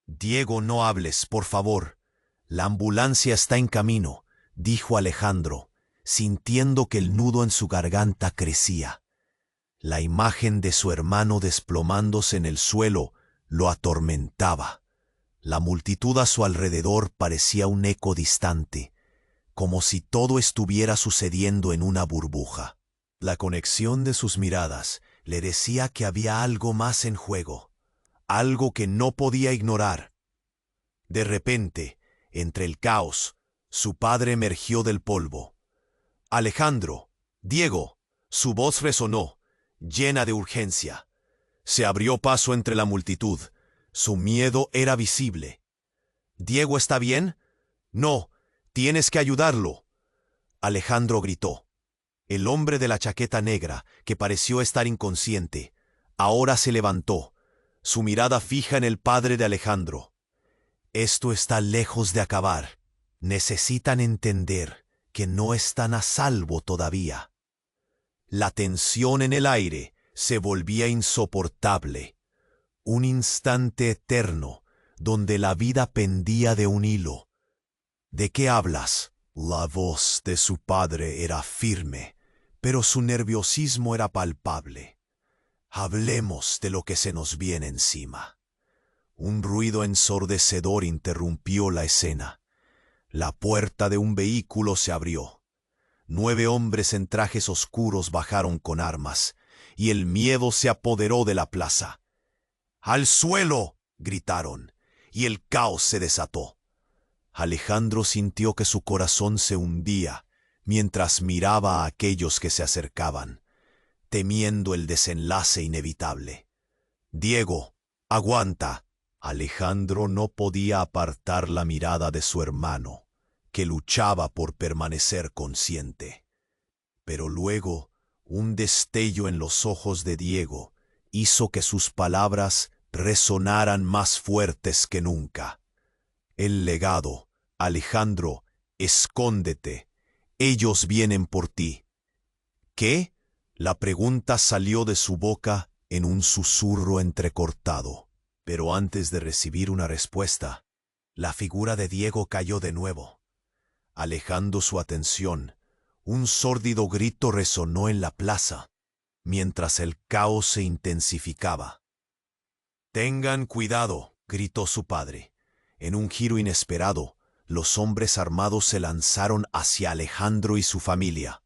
«Diego, no hables, por favor. La ambulancia está en camino», dijo Alejandro, sintiendo que el nudo en su garganta crecía. La imagen de su hermano desplomándose en el suelo lo atormentaba. La multitud a su alrededor parecía un eco distante, como si todo estuviera sucediendo en una burbuja. La conexión de sus miradas le decía que había algo más en juego, algo que no podía ignorar. De repente, entre el caos, su padre emergió del polvo. «Alejandro, Diego», su voz resonó, llena de urgencia. Se abrió paso entre la multitud. Su miedo era visible. «¿Diego está bien?». «No, tienes que ayudarlo», Alejandro gritó. El hombre de la chaqueta negra, que pareció estar inconsciente, ahora se levantó, su mirada fija en el padre de Alejandro. Esto está lejos de acabar. Necesitan entender que no están a salvo todavía. La tensión en el aire se volvía insoportable. Un instante eterno donde la vida pendía de un hilo. ¿De qué hablas? La voz de su padre era firme, pero su nerviosismo era palpable. Hablemos de lo que se nos viene encima. Un ruido ensordecedor interrumpió la escena. La puerta de un vehículo se abrió. 9 hombres en trajes oscuros bajaron con armas, y el miedo se apoderó de la plaza. ¡Al suelo!, gritaron, y el caos se desató. Alejandro sintió que su corazón se hundía mientras miraba a aquellos que se acercaban, temiendo el desenlace inevitable. «Diego, aguanta». Alejandro no podía apartar la mirada de su hermano, que luchaba por permanecer consciente. Pero luego, un destello en los ojos de Diego hizo que sus palabras resonaran más fuertes que nunca. El legado: Alejandro, escóndete. Ellos vienen por ti. ¿Qué? La pregunta salió de su boca en un susurro entrecortado. Pero antes de recibir una respuesta, la figura de Diego cayó de nuevo. Alejando su atención, un sórdido grito resonó en la plaza, mientras el caos se intensificaba. «Tengan cuidado», gritó su padre. En un giro inesperado, los hombres armados se lanzaron hacia Alejandro y su familia.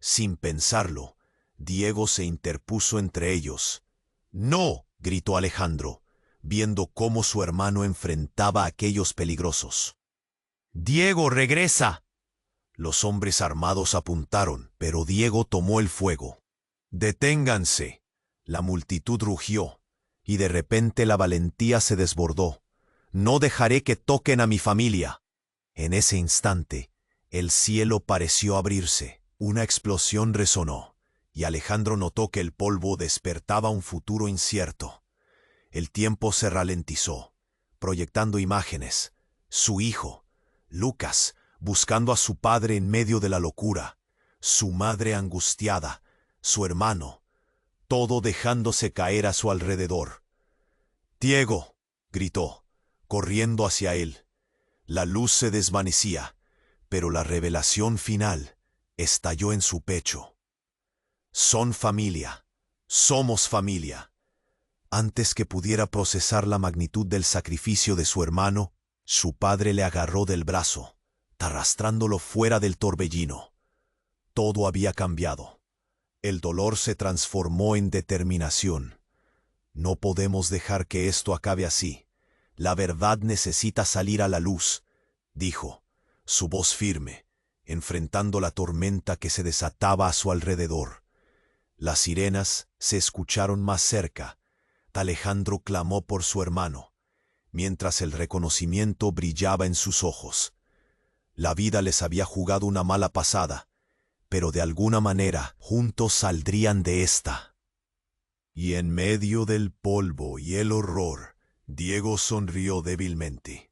Sin pensarlo, Diego se interpuso entre ellos. «¡No!», gritó Alejandro, viendo cómo su hermano enfrentaba a aquellos peligrosos. «¡Diego, regresa!». Los hombres armados apuntaron, pero Diego tomó el fuego. «¡Deténganse!». La multitud rugió, y de repente la valentía se desbordó. «No dejaré que toquen a mi familia». En ese instante, el cielo pareció abrirse. Una explosión resonó, y Alejandro notó que el polvo despertaba un futuro incierto. El tiempo se ralentizó, proyectando imágenes. Su hijo, Lucas, buscando a su padre en medio de la locura. Su madre angustiada, su hermano, todo dejándose caer a su alrededor. «Diego», gritó, corriendo hacia él. La luz se desvanecía, pero la revelación final estalló en su pecho. «Son familia. Somos familia». Antes que pudiera procesar la magnitud del sacrificio de su hermano, su padre le agarró del brazo, arrastrándolo fuera del torbellino. Todo había cambiado. El dolor se transformó en determinación. «No podemos dejar que esto acabe así. La verdad necesita salir a la luz», dijo, su voz firme, enfrentando la tormenta que se desataba a su alrededor. Las sirenas se escucharon más cerca. Alejandro clamó por su hermano, mientras el reconocimiento brillaba en sus ojos. La vida les había jugado una mala pasada, pero de alguna manera juntos saldrían de esta. Y en medio del polvo y el horror, Diego sonrió débilmente.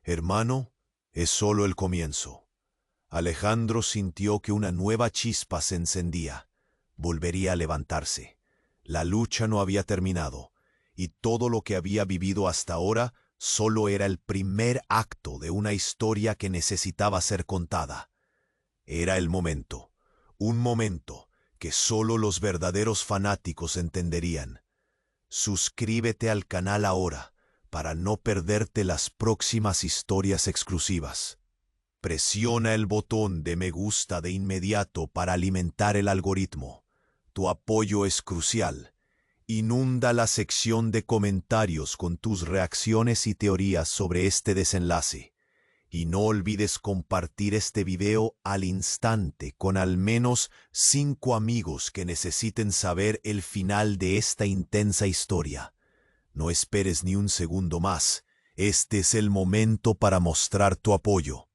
«Hermano, es solo el comienzo». Alejandro sintió que una nueva chispa se encendía. Volvería a levantarse. La lucha no había terminado, y todo lo que había vivido hasta ahora solo era el primer acto de una historia que necesitaba ser contada. Era el momento, un momento que solo los verdaderos fanáticos entenderían. Suscríbete al canal ahora para no perderte las próximas historias exclusivas. Presiona el botón de me gusta de inmediato para alimentar el algoritmo. Tu apoyo es crucial. Inunda la sección de comentarios con tus reacciones y teorías sobre este desenlace. Y no olvides compartir este video al instante con al menos 5 amigos que necesiten saber el final de esta intensa historia. No esperes ni un segundo más. Este es el momento para mostrar tu apoyo.